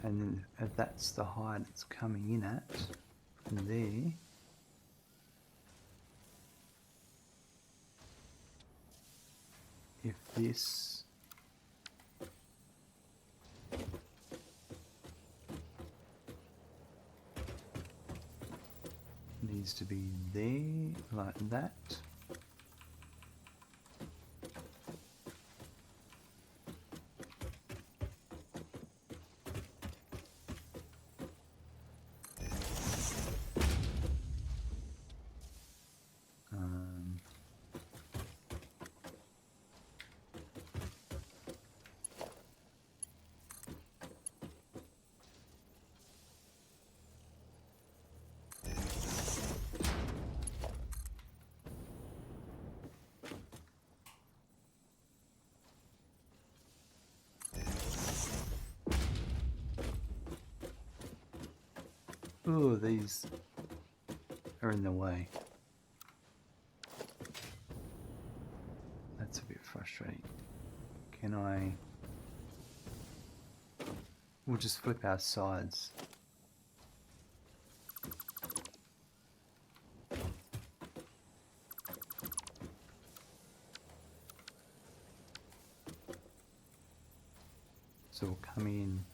And then if that's the height it's coming in at from there, if this needs to be there like that, oh, these are in the way. That's a bit frustrating. Can I... We'll just flip our sides. So we'll come in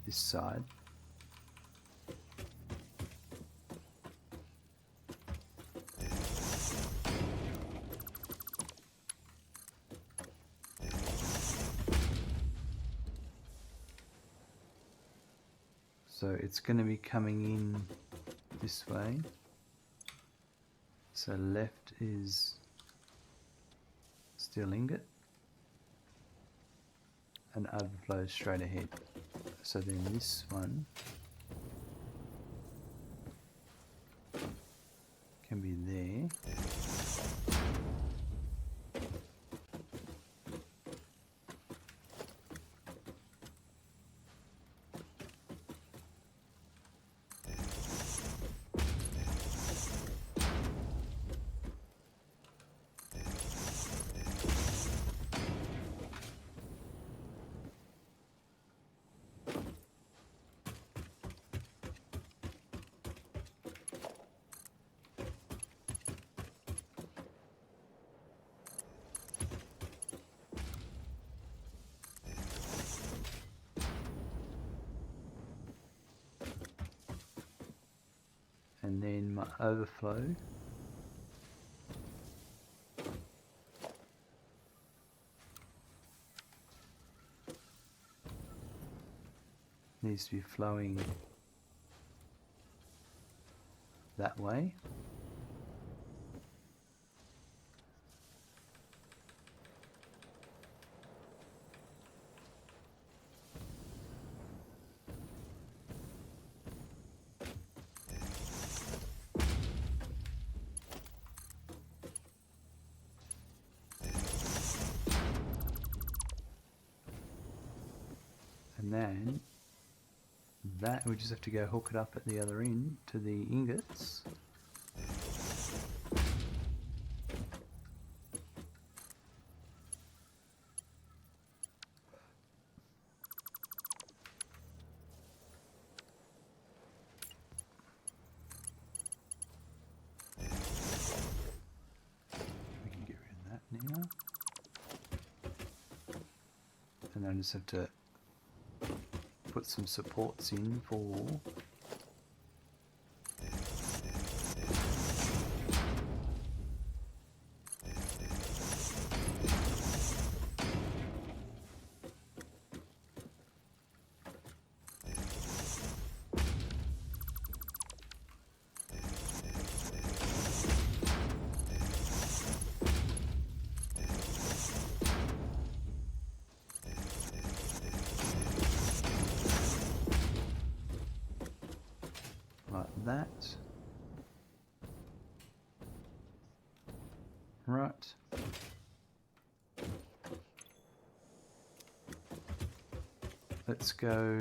this side. So it's going to be coming in this way. So left is steel ingot and overflow straight ahead. So then this one can be there. And then my overflow needs to be flowing that way. And then that we just have to go hook it up at the other end to the ingots. We can get rid of that now. And then I just have to put some supports in for like that. Right. Let's go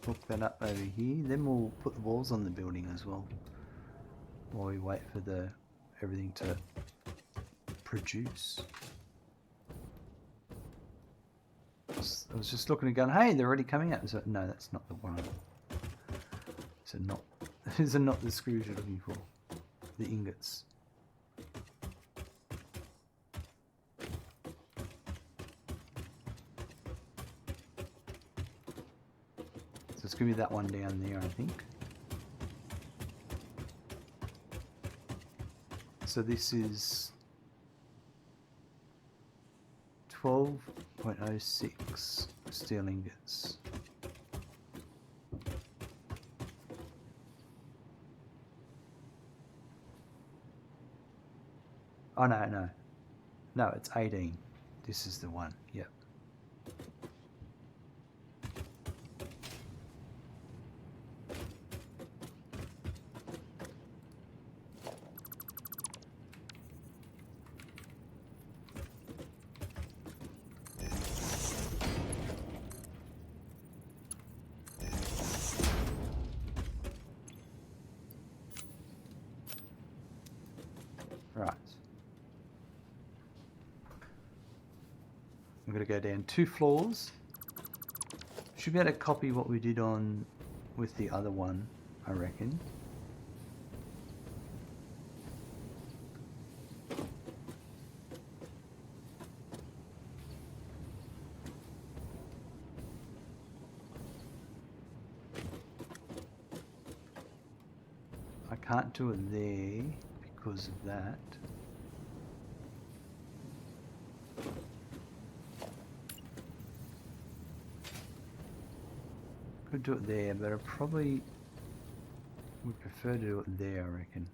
hook that up over here. Then we'll put the walls on the building as well, while we wait for everything to produce. I was just looking and going, hey, they're already coming out. So, no, that's not the one. So not, these are not the screws you're looking for. The ingots. So it's going to be that one down there, I think. So this is 12.06 steel ingots. Oh no, it's 18. This is the one. Yep. Right. I'm going to go down 2 floors. Should be able to copy what we did on with the other one, I reckon. I can't do it there because of that. Could do it there, but I probably would prefer to do it there, I reckon.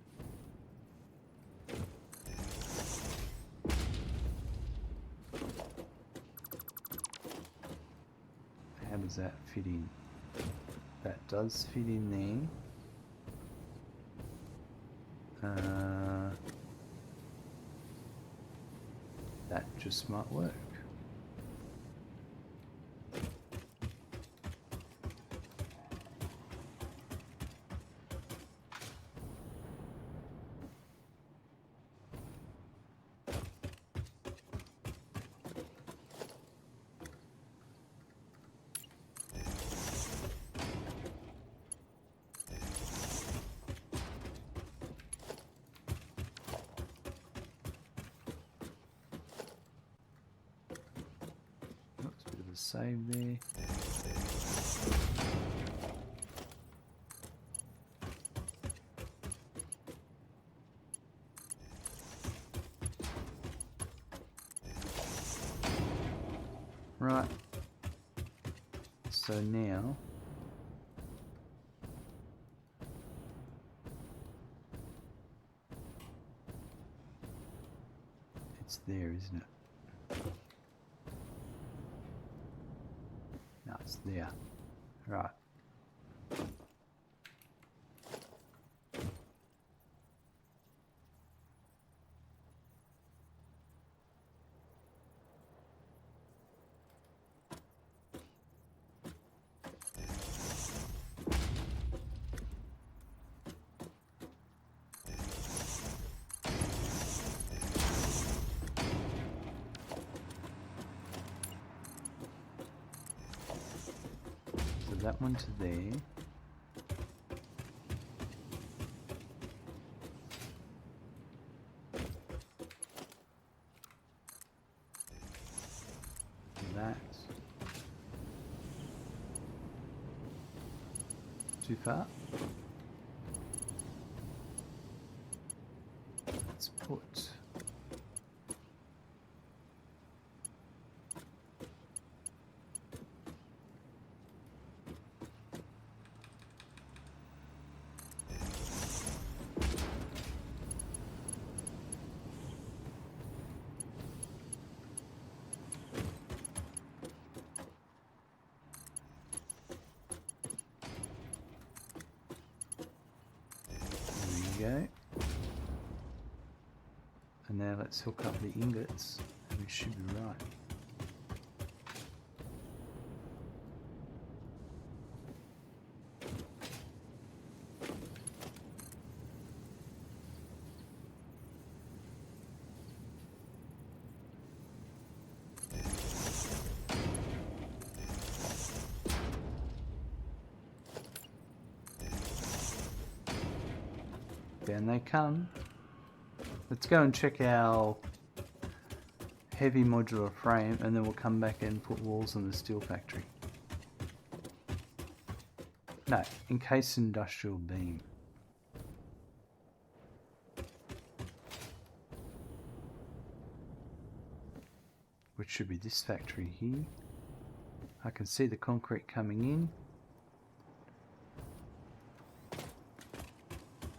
How does that fit in? That does fit in there. That just might work. Save there. Right. So now it's there, isn't it? No, it's there. Right. that one to there. That. Too far? Let's put go. And now let's hook up the ingots and we should be right. Down they come. Let's go and check our heavy modular frame and then we'll come back and put walls on the steel factory. No, encased industrial beam. Which should be this factory here. I can see the concrete coming in.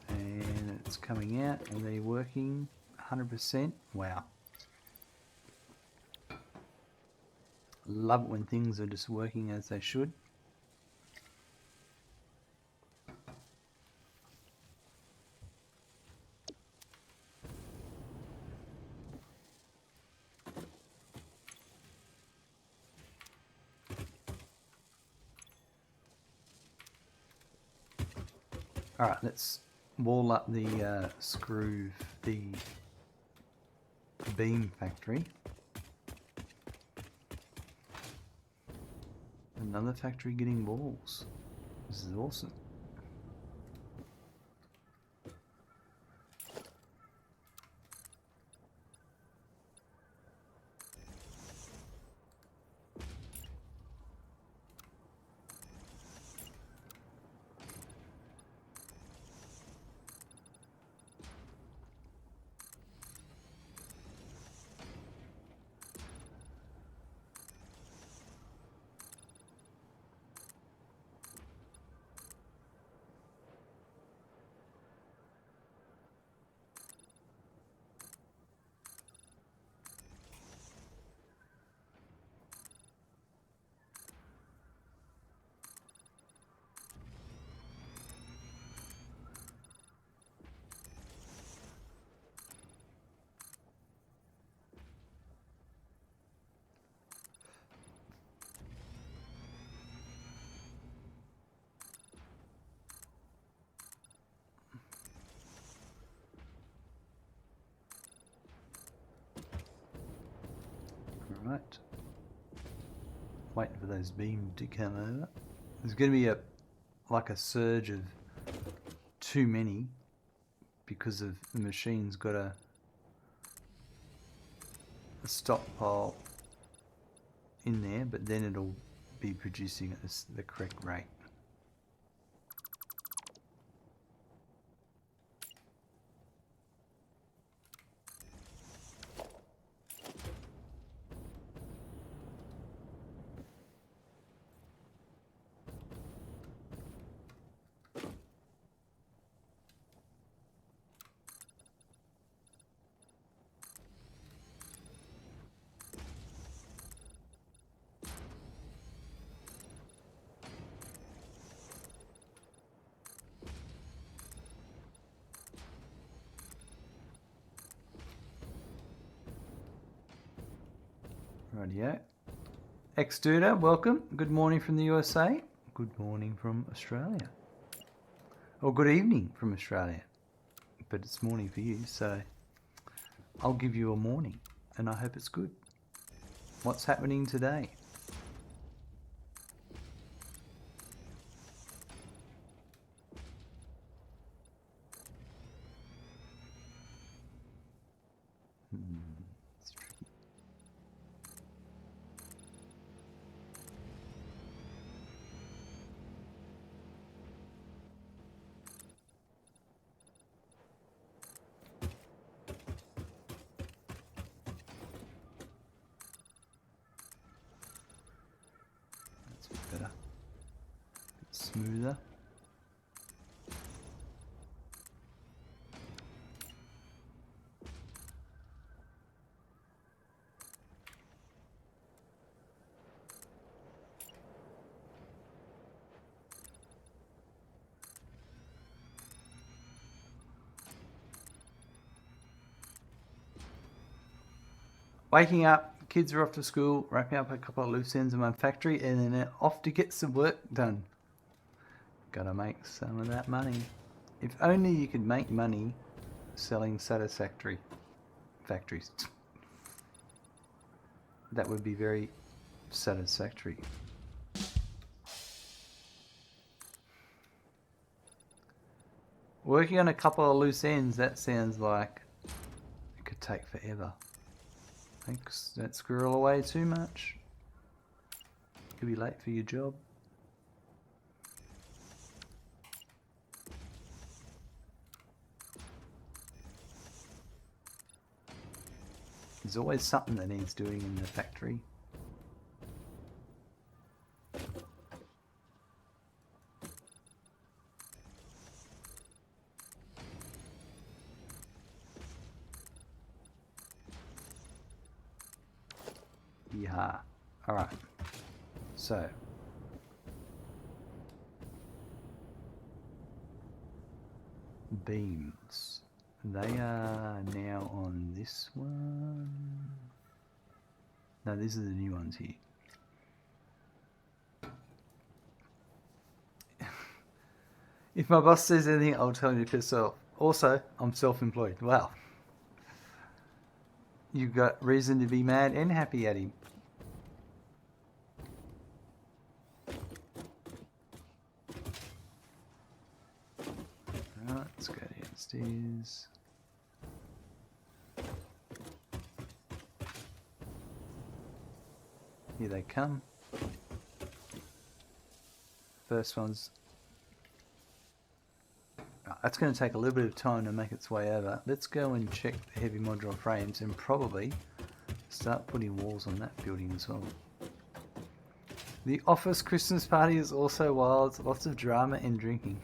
And it's coming out and they're working 100%. Wow. Love it when things are just working as they should. Alright, let's wall up the the beam factory. Another factory getting walls. This is awesome. Right. Waiting for those beams to come over. There's going to be like a surge of too many because of the machine's got a stockpile in there, but then it'll be producing at the correct rate. Rightio. Exduder, welcome. Good morning from the USA. Good morning from Australia. Or good evening from Australia. But it's morning for you, so I'll give you a morning, and I hope it's good. What's happening today? smoother. Waking up, kids are off to school, wrapping up a couple of loose ends in my factory, and then they're off to get some work done. Gotta make some of that money. If only you could make money selling Satisfactory factories. That would be very satisfactory. Working on a couple of loose ends, that sounds like it could take forever. Thanks, don't squirrel away too much. Could be late for your job. There's always something that needs doing in the factory. Yeah. Alright. So. Beams. They are now on this one. No, these are the new ones here. If my boss says anything, I'll tell him to piss off. Also, I'm self-employed. Wow. You've got reason to be mad and happy at him. Alright, let's go downstairs. Here they come. First one's... That's going to take a little bit of time to make its way over. Let's go and check the heavy modular frames and probably start putting walls on that building as well. The office Christmas party is also wild. Lots of drama and drinking.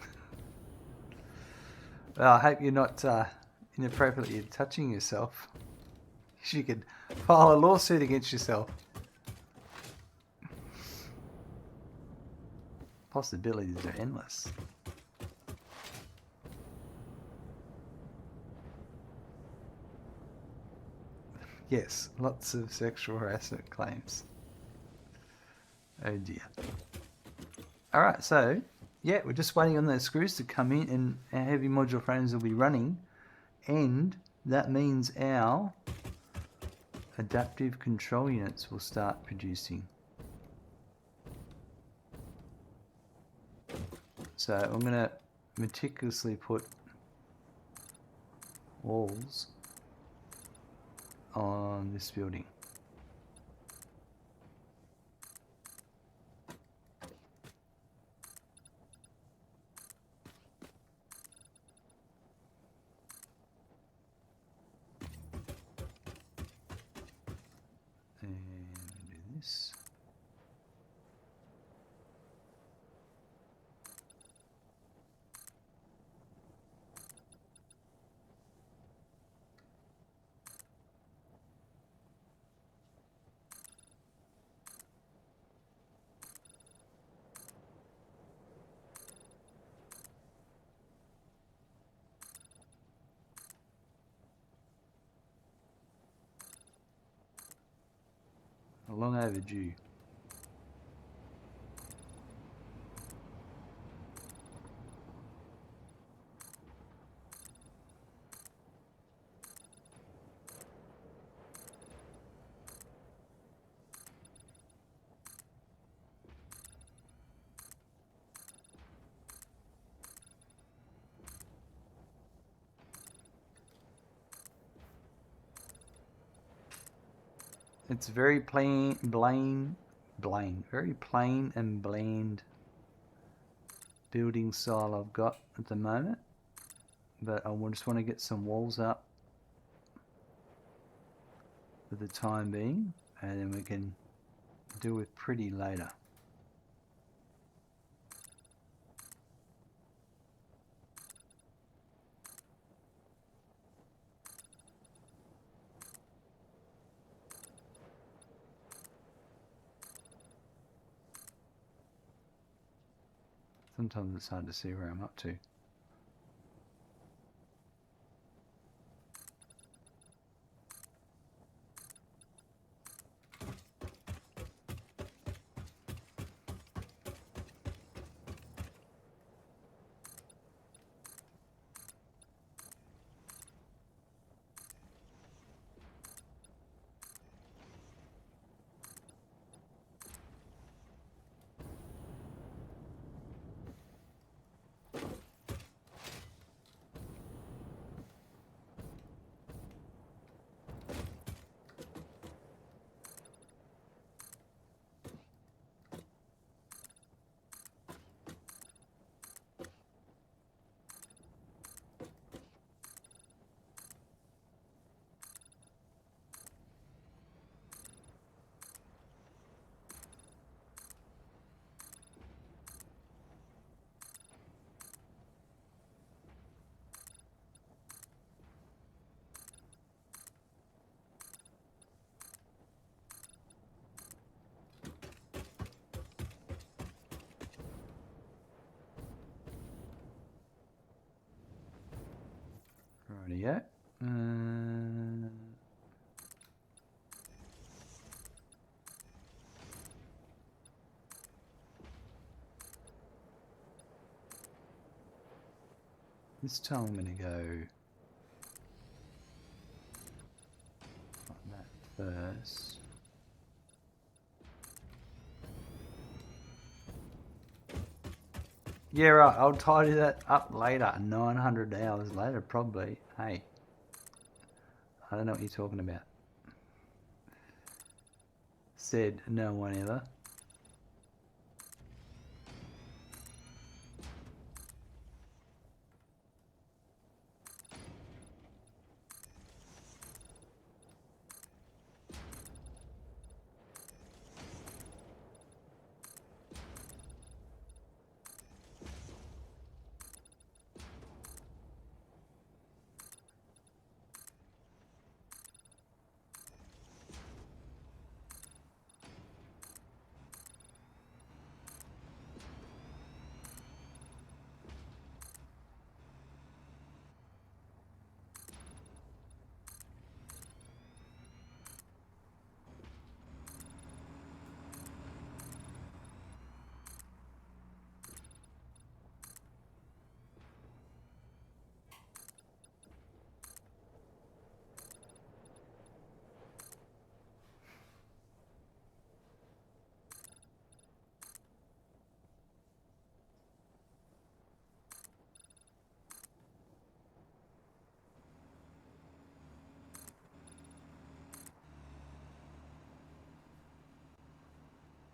Well, I hope you're not inappropriately touching yourself. You could file a lawsuit against yourself. Possibilities are endless. Yes, lots of sexual harassment claims. Oh dear. Alright, so, yeah, we're just waiting on those screws to come in and our heavy modular frames will be running. And that means our adaptive control units will start producing. So I'm going to meticulously put walls on this building. And do this. Long overdue. It's very very plain and bland building style I've got at the moment, but I just want to get some walls up for the time being, and then we can deal with pretty later. Sometimes it's hard to see where I'm up to. Rightio. This time I'm going to go like that first. Yeah, right, I'll tidy that up later, 900 hours later probably. Hey, I don't know what you're talking about. Said no one ever.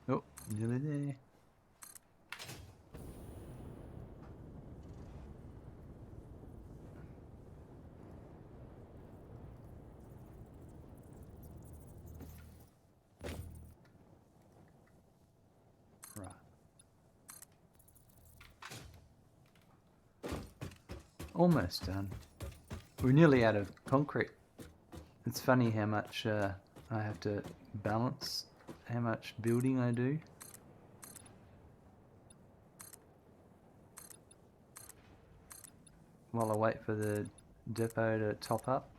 Oh, nearly there. Right. Almost done. We're nearly out of concrete. It's funny how much I have to balance how much building I do. While I wait for the depot to top up.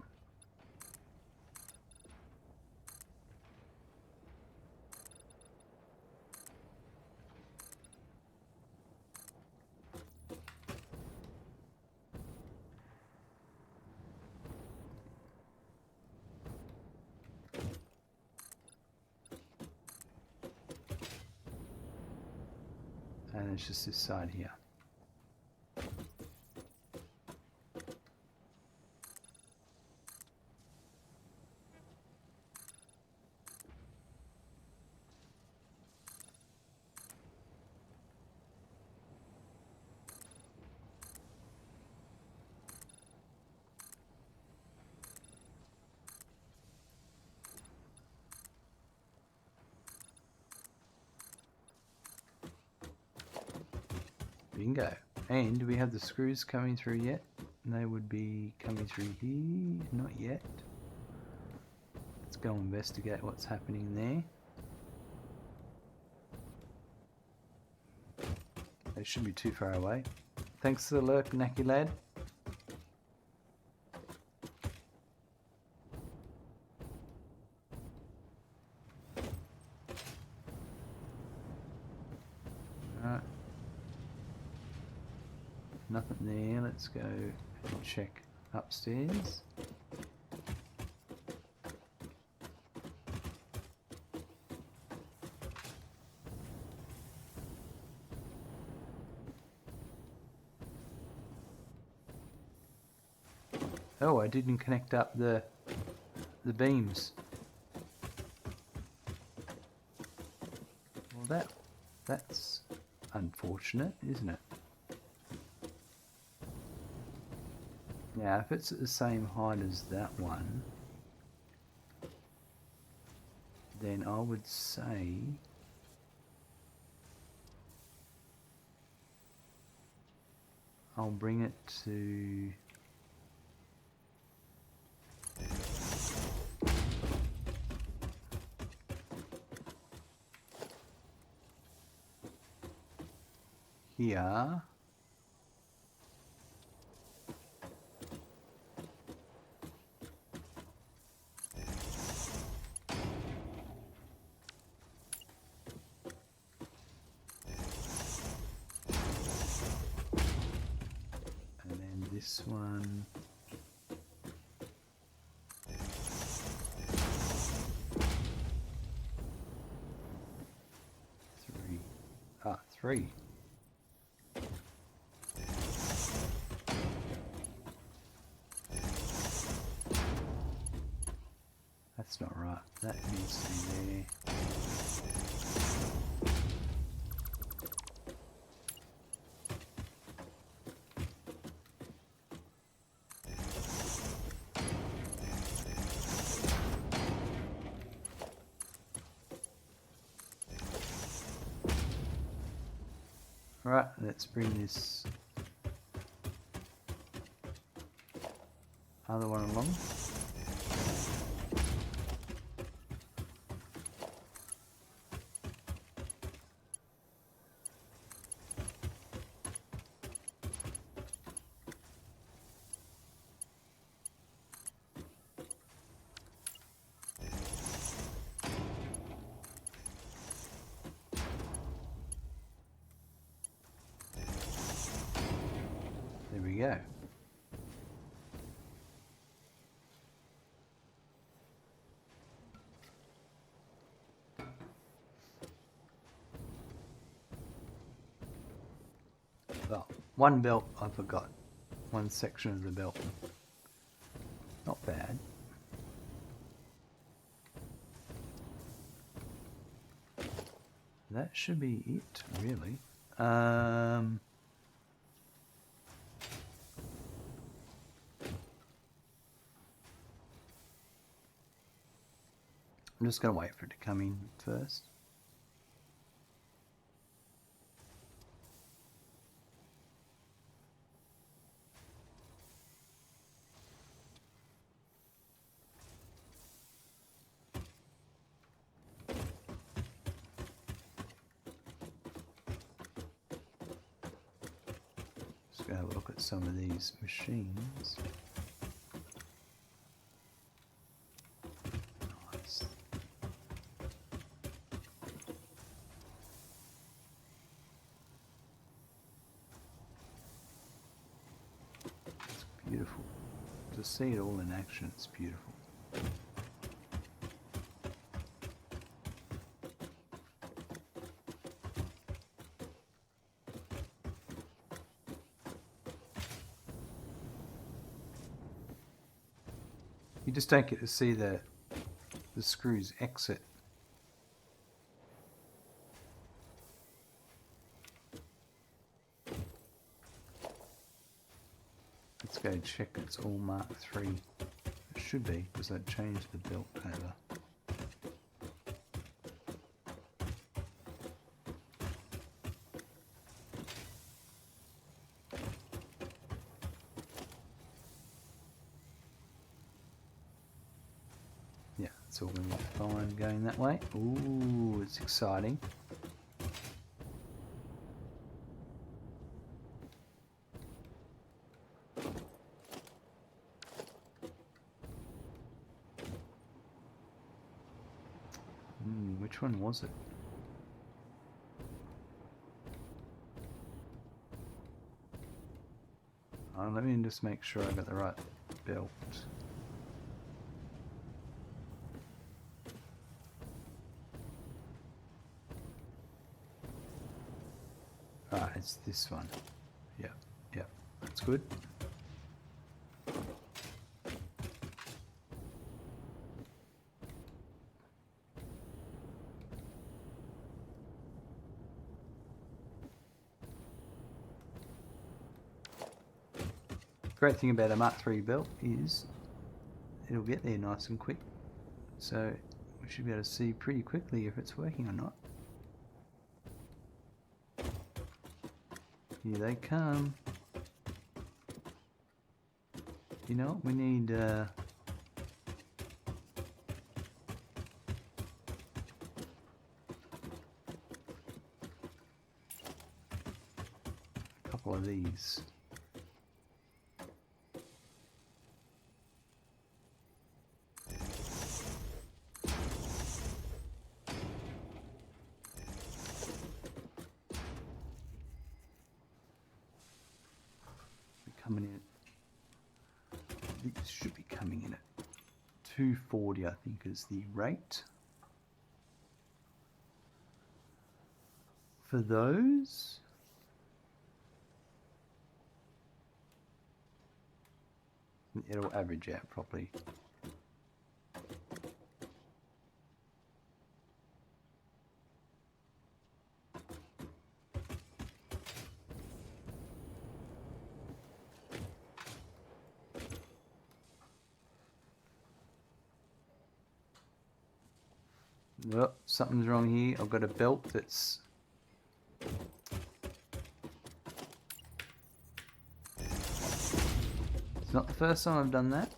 And it's just this side here. Bingo. And do we have the screws coming through yet? They would be coming through here. Not yet. Let's go investigate what's happening there. They shouldn't be too far away. Thanks for the lurk, Nacky lad. Alright. Nothing there. Let's go and check upstairs. Oh, I didn't connect up the beams. Well, that's unfortunate, isn't it? Now, if it's at the same height as that one, then I would say I'll bring it to here. And then this one. Three. That's not right. That needs to be there. Right, let's bring this other one along. There we go. Well, one belt I forgot. One section of the belt. Not bad. That should be it, really. I'm just going to wait for it to come in first. Just going to have a look at some of these machines. Nice. It's beautiful. To see it all in action, it's beautiful. You just don't get to see the screws exit. Let's go check it's all Mark III. It should be, because I changed the belt over. Yeah, it's all going to be fine going that way. Ooh, it's exciting. Which one was it? Let me just make sure I got the right belt. Ah, it's this one. Yep, that's good. Great thing about a Mark III belt is it'll get there nice and quick. So we should be able to see pretty quickly if it's working or not. Here they come. You know what, we need a couple of these. Coming in, these should be coming in at 240, I think, is the rate for those. It'll average out properly. Well, something's wrong here. I've got a belt that's it's not the first time I've done that.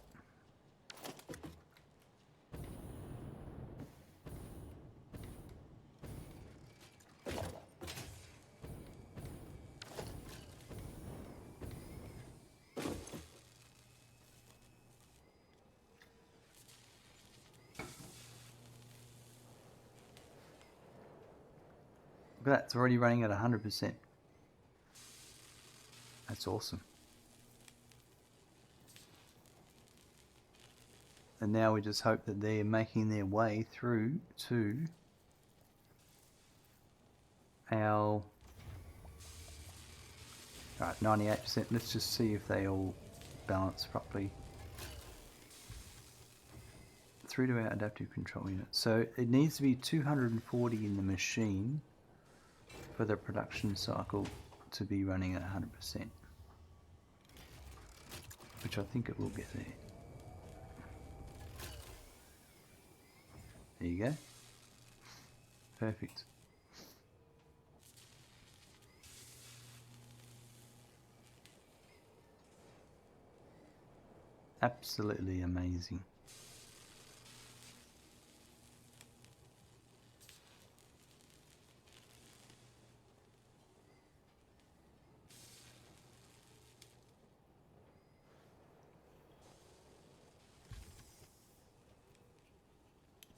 That's already running at 100%. That's awesome. And now we just hope that they're making their way through to our 98%. Let's just see if they all balance properly through to our adaptive control unit. So it needs to be 240 in the machine for the production cycle to be running at 100%, which I think it will get there. There you go. Perfect. Absolutely amazing.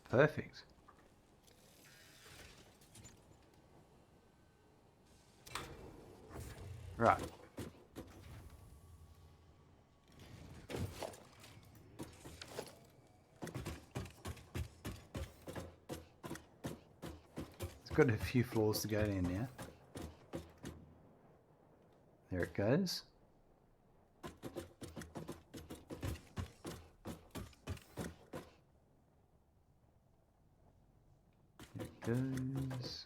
Perfect. Right. It's got a few floors to go down now. There it goes. There it goes.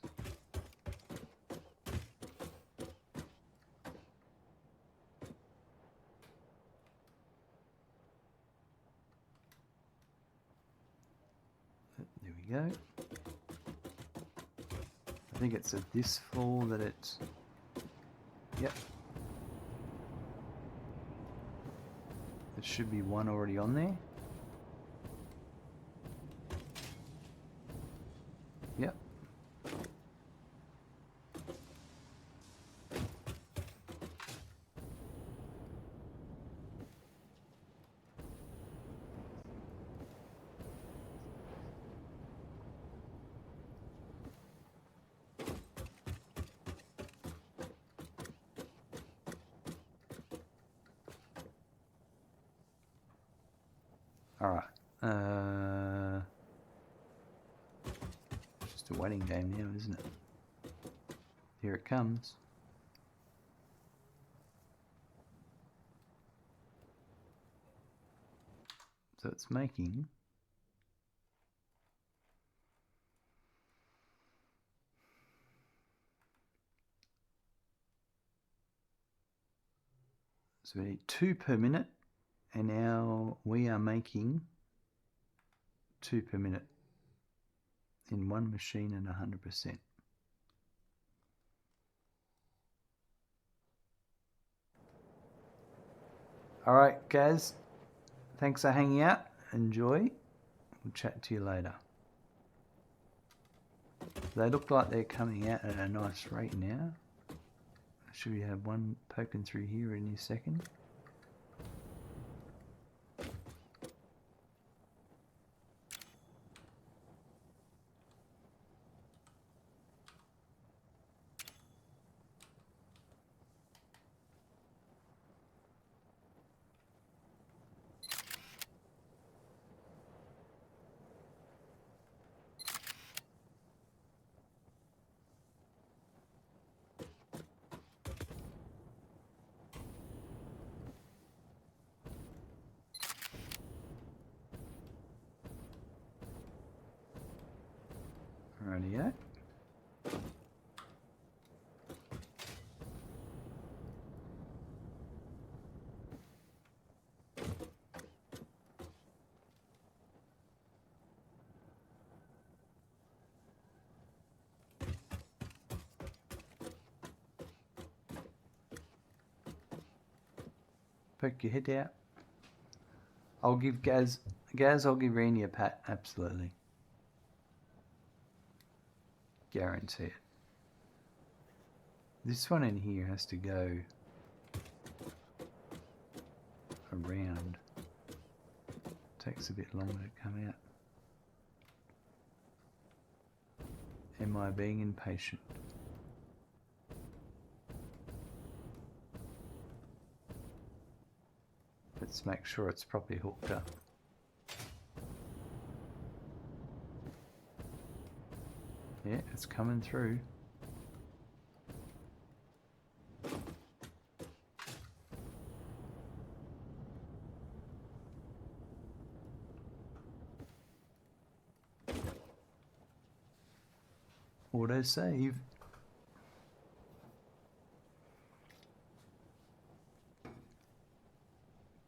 There we go. I think it's at this floor that it's... Yep. There should be one already on there. Yep. Alright. Just a waiting game now, isn't it? Here it comes. So it's making so we need 2 per minute, and now we are making 2 per minute in one machine and 100%. Alright guys, thanks for hanging out. Enjoy. We'll chat to you later. They look like they're coming out at a nice rate now. Should we have one poking through here any second? Rightio. Poke your head out. I'll give Gaz, I'll give Randy a pat, absolutely. Guarantee it. This one in here has to go around. Takes a bit longer to come out. Am I being impatient? Let's make sure it's properly hooked up. Yeah, it's coming through. Auto save.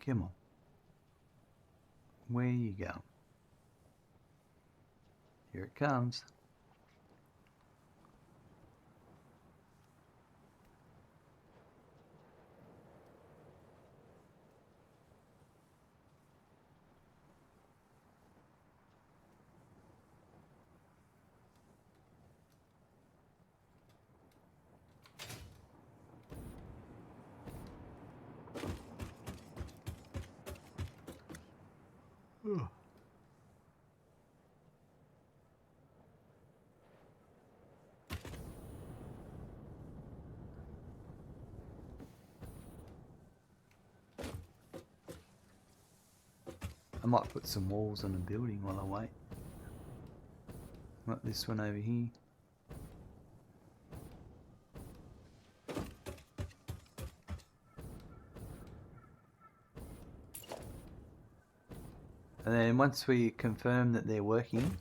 Come on. Where you go? Here it comes. I might put some walls on the building while I wait. Like this one over here. And then once we confirm that they're working,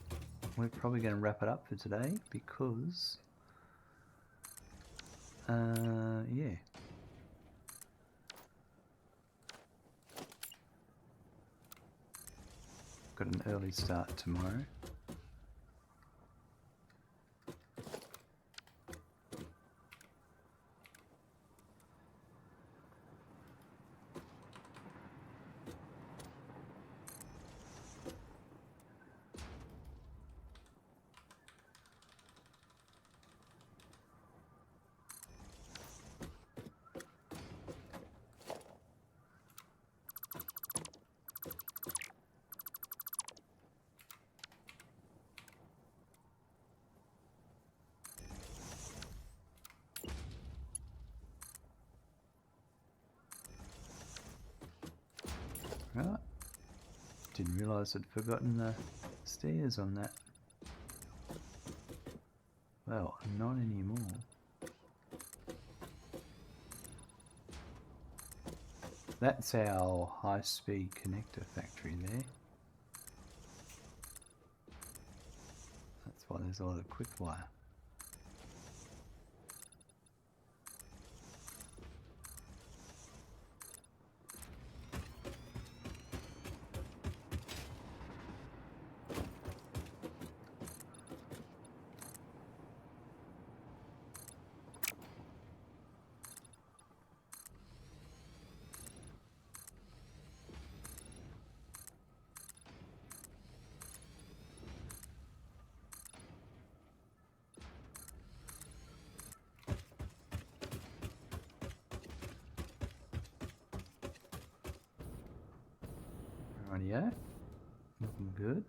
we're probably going to wrap it up for today because, yeah. Got an early start tomorrow. Right. Didn't realise I'd forgotten the stairs on that. Well, not anymore. That's our high-speed connector factory there. That's why there's a lot of quick wire. Rightio, looking good.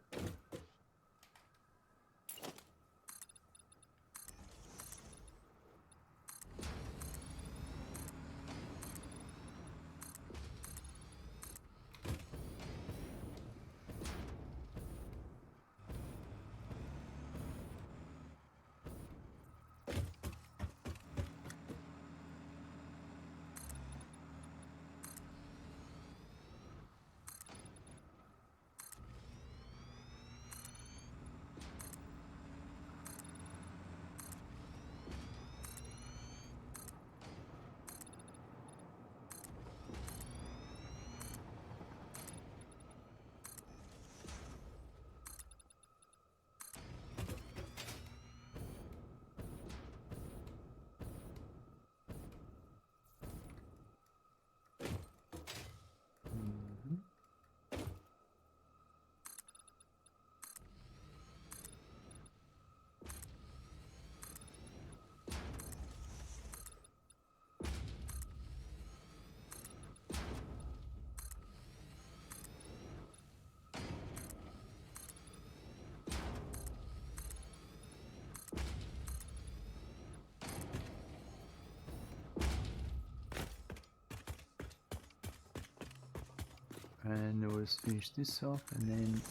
And we'll just finish this off, and then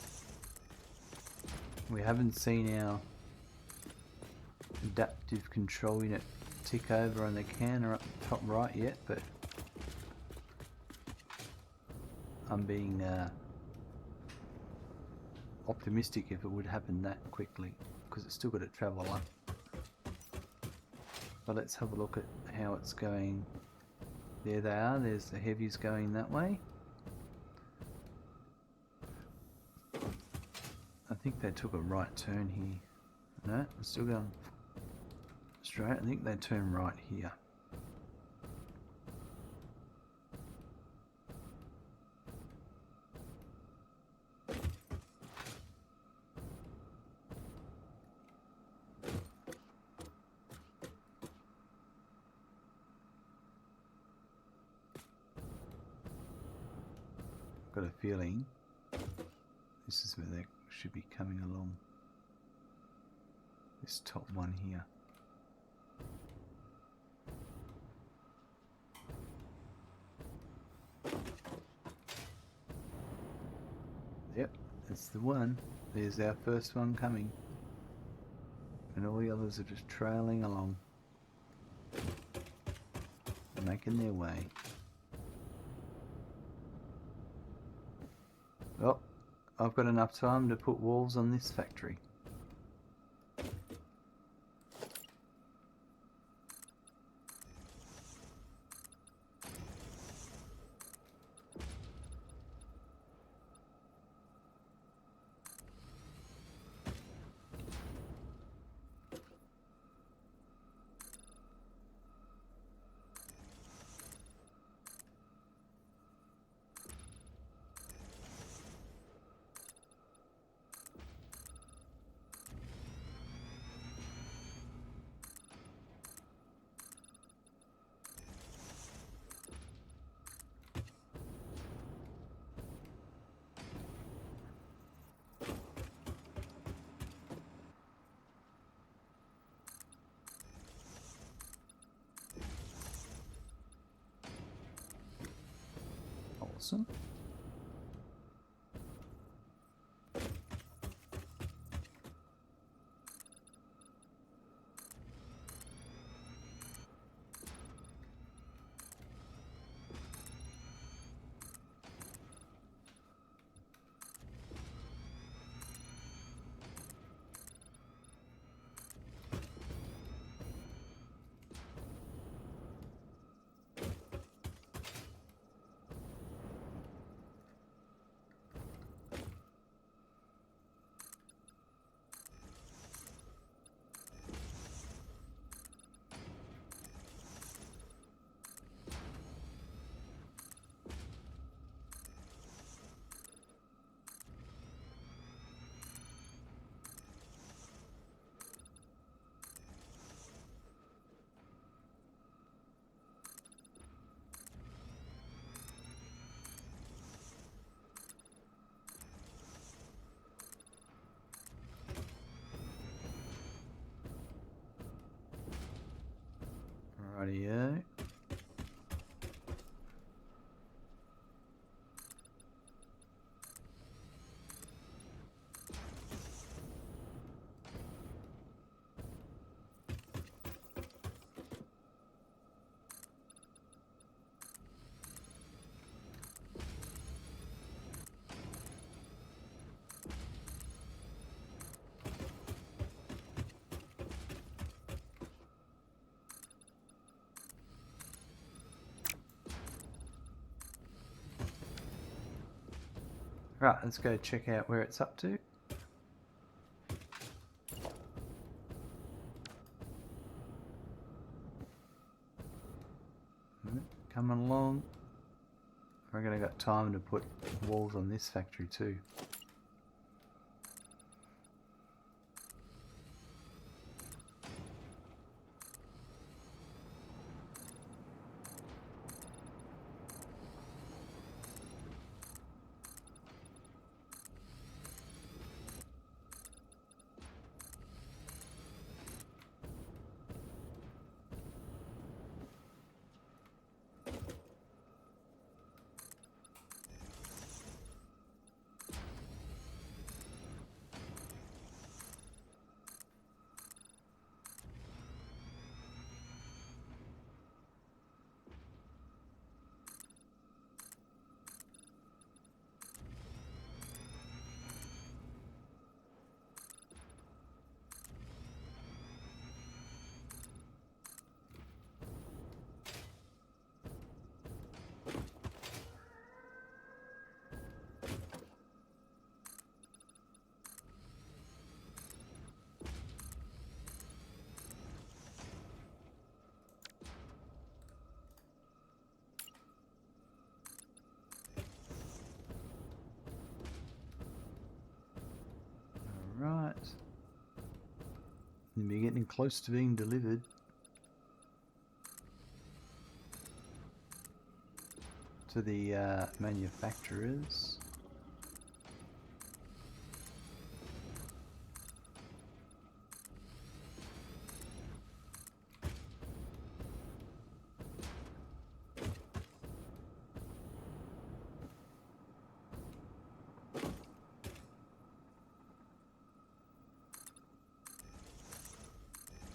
we haven't seen our adaptive control unit tick over on the counter up the top right yet, but I'm being optimistic if it would happen that quickly, because it's still got to travel up. But let's have a look at how it's going. There they are, there's the heavies going that way. I think they took a right turn here. No, they're still going straight. I think they turn right here. Got a feeling this is where they should be coming along. This top one here. Yep, that's the one. There's our first one coming. And all the others are just trailing along, making their way. Oh, I've got enough time to put walls on this factory. Awesome. Rightio. Right, let's go check out where it's up to. Coming along. We're gonna got time to put walls on this factory too. Right. And we're getting close to being delivered. To the manufacturers.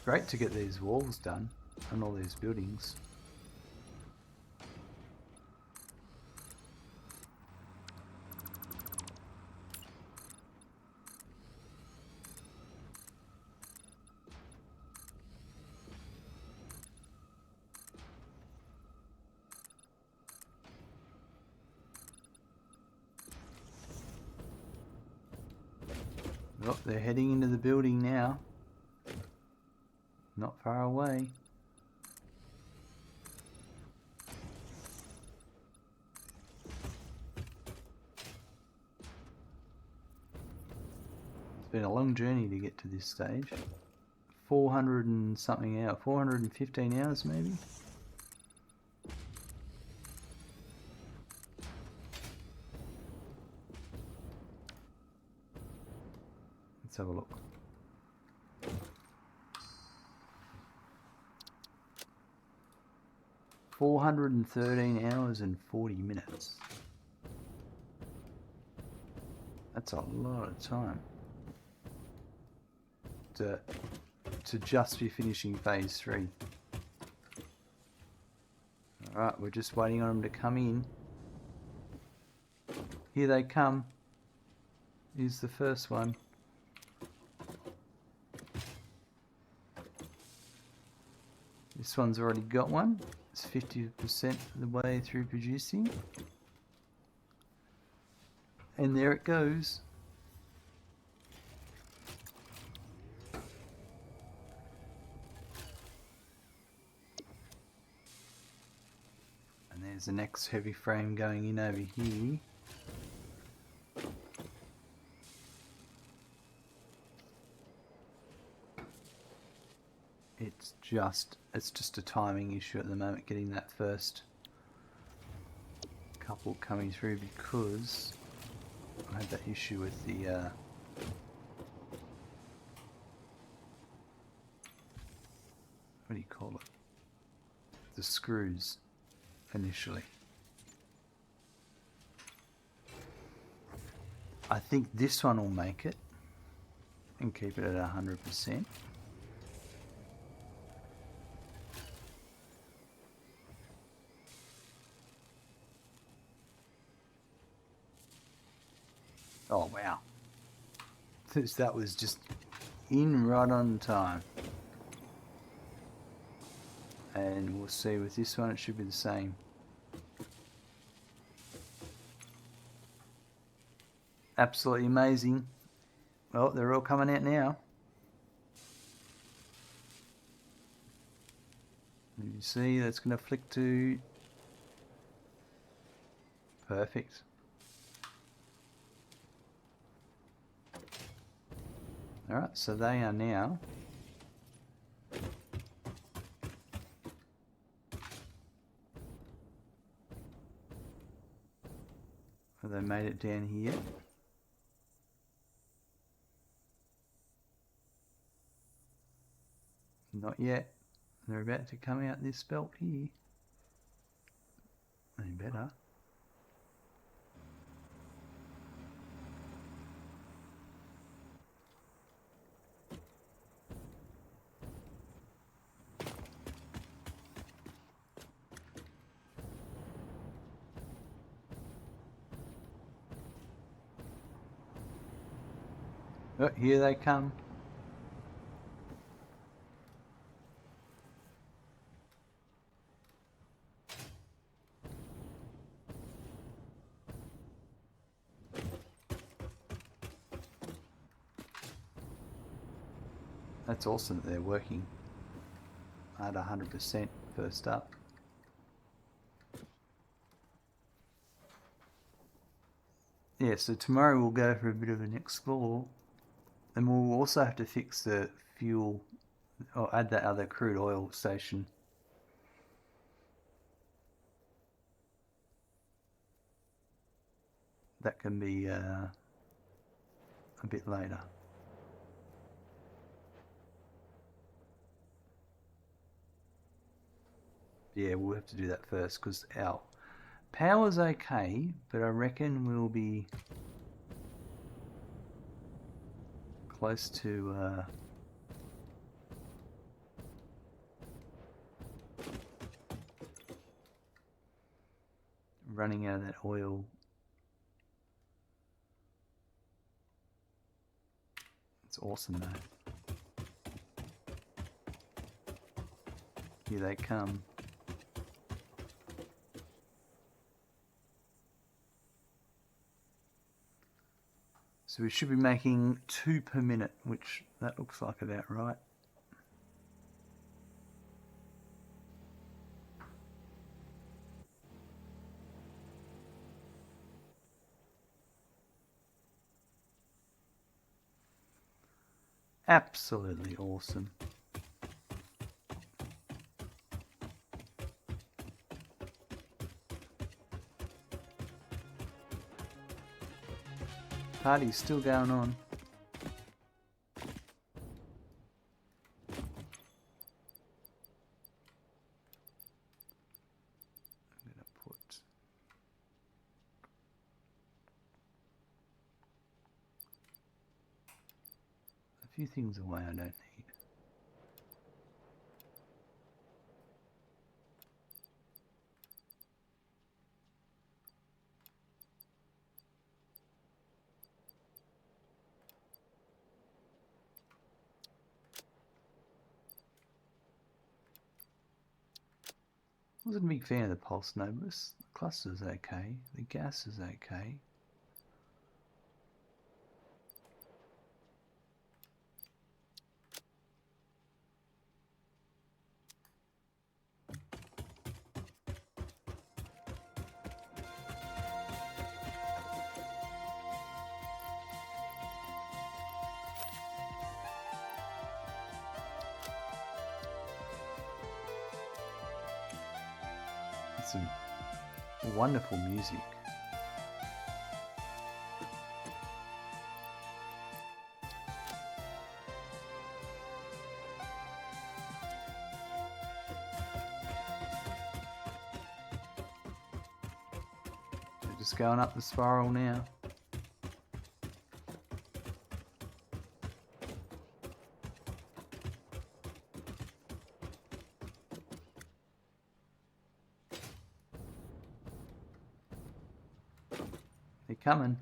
Great to get these walls done and all these buildings. Oh, they're heading into the building now. Not far away. It's been a long journey to get to this stage. 400 and something hours, 415 hours maybe? Let's have a look. $413 and 40 minutes. That's a lot of time to just be finishing phase 3. Alright, we're just waiting on them to come in. Here they come. Here's the first one. This one's already got one. It's 50% of the way through producing. And there it goes. And there's the next heavy frame going in over here. It's just a timing issue at the moment getting that first couple coming through, because I had that issue with the what do you call it? the screws initially. I think this one will make it and keep it at 100%. Oh wow, that was just in right on time. And we'll see with this one, it should be the same. Absolutely amazing. Well, they're all coming out now. You see, that's going to flick to perfect. Alright, so they are now have they made it down here? Not yet. They're about to come out this belt here. They better. Oh, here they come. That's awesome that they're working at 100% first up. Yeah, so tomorrow we'll go for a bit of an explore, and we'll also have to fix the fuel, or add that other crude oil station. That can be a bit later. Yeah, we'll have to do that first because our power's okay, but I reckon we'll be close to running out of that oil. It's awesome though. Here they come. So we should be making 2 per minute, which that looks like about right. Absolutely awesome. Party's still going on. I'm going to put a few things away I don't need. I wasn't a big fan of the pulse notice. The cluster's okay. The gas is okay. Some wonderful music. Just going up the spiral now. They're coming.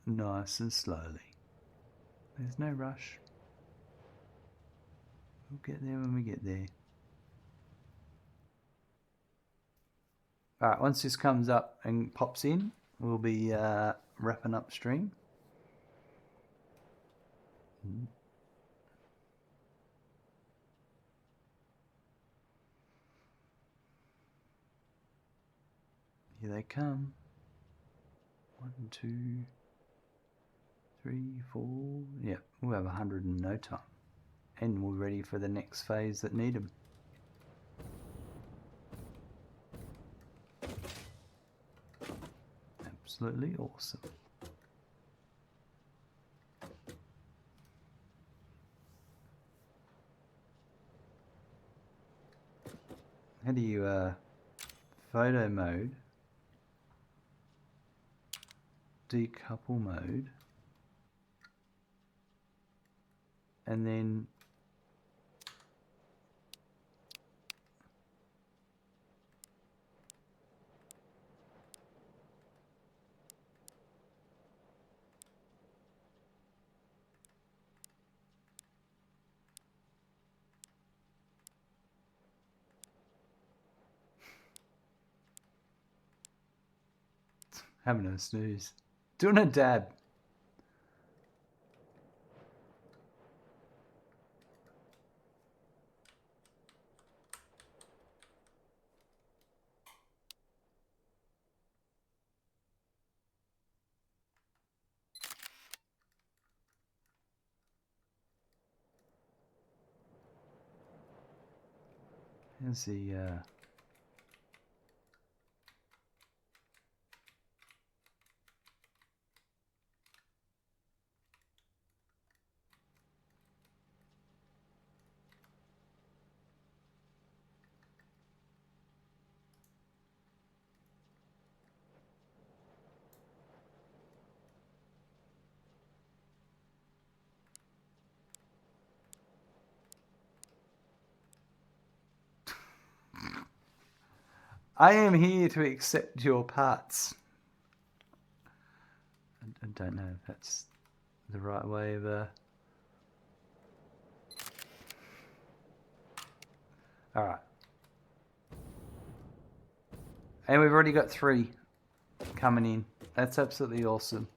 Nice and slowly. There's no rush. We'll get there when we get there. Alright, once this comes up and pops in, we'll be wrapping upstream. Here they come. 1, 2, 3, 4. Yeah, we'll have 100 in no time. And we're ready for the next phase that need them. Absolutely awesome. How do you photo mode, decouple mode, and then having a snooze, doing a dab. Here's the I am here to accept your parts. I don't know if that's the right way of Alright. And we've already got 3 coming in. That's absolutely awesome.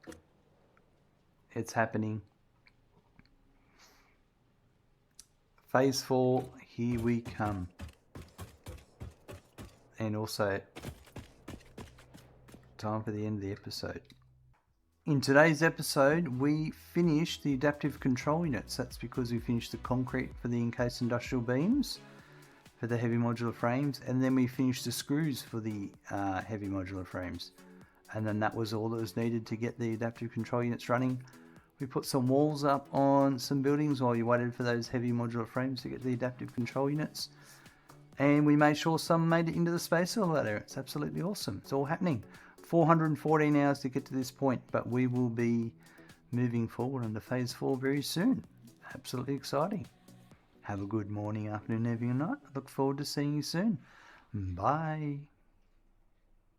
It's happening. Phase 4, here we come. And also, time for the end of the episode. In today's episode, we finished the adaptive control units. That's because we finished the concrete for the encased industrial beams, for the heavy modular frames, and then we finished the screws for the heavy modular frames. And then that was all that was needed to get the adaptive control units running. We put some walls up on some buildings while you waited for those heavy modular frames to get the adaptive control units. And we made sure some made it into the space elevator. It's absolutely awesome. It's all happening. 414 hours to get to this point, but we will be moving forward into phase 4 very soon. Absolutely exciting. Have a good morning, afternoon, evening, and night. I look forward to seeing you soon. Bye.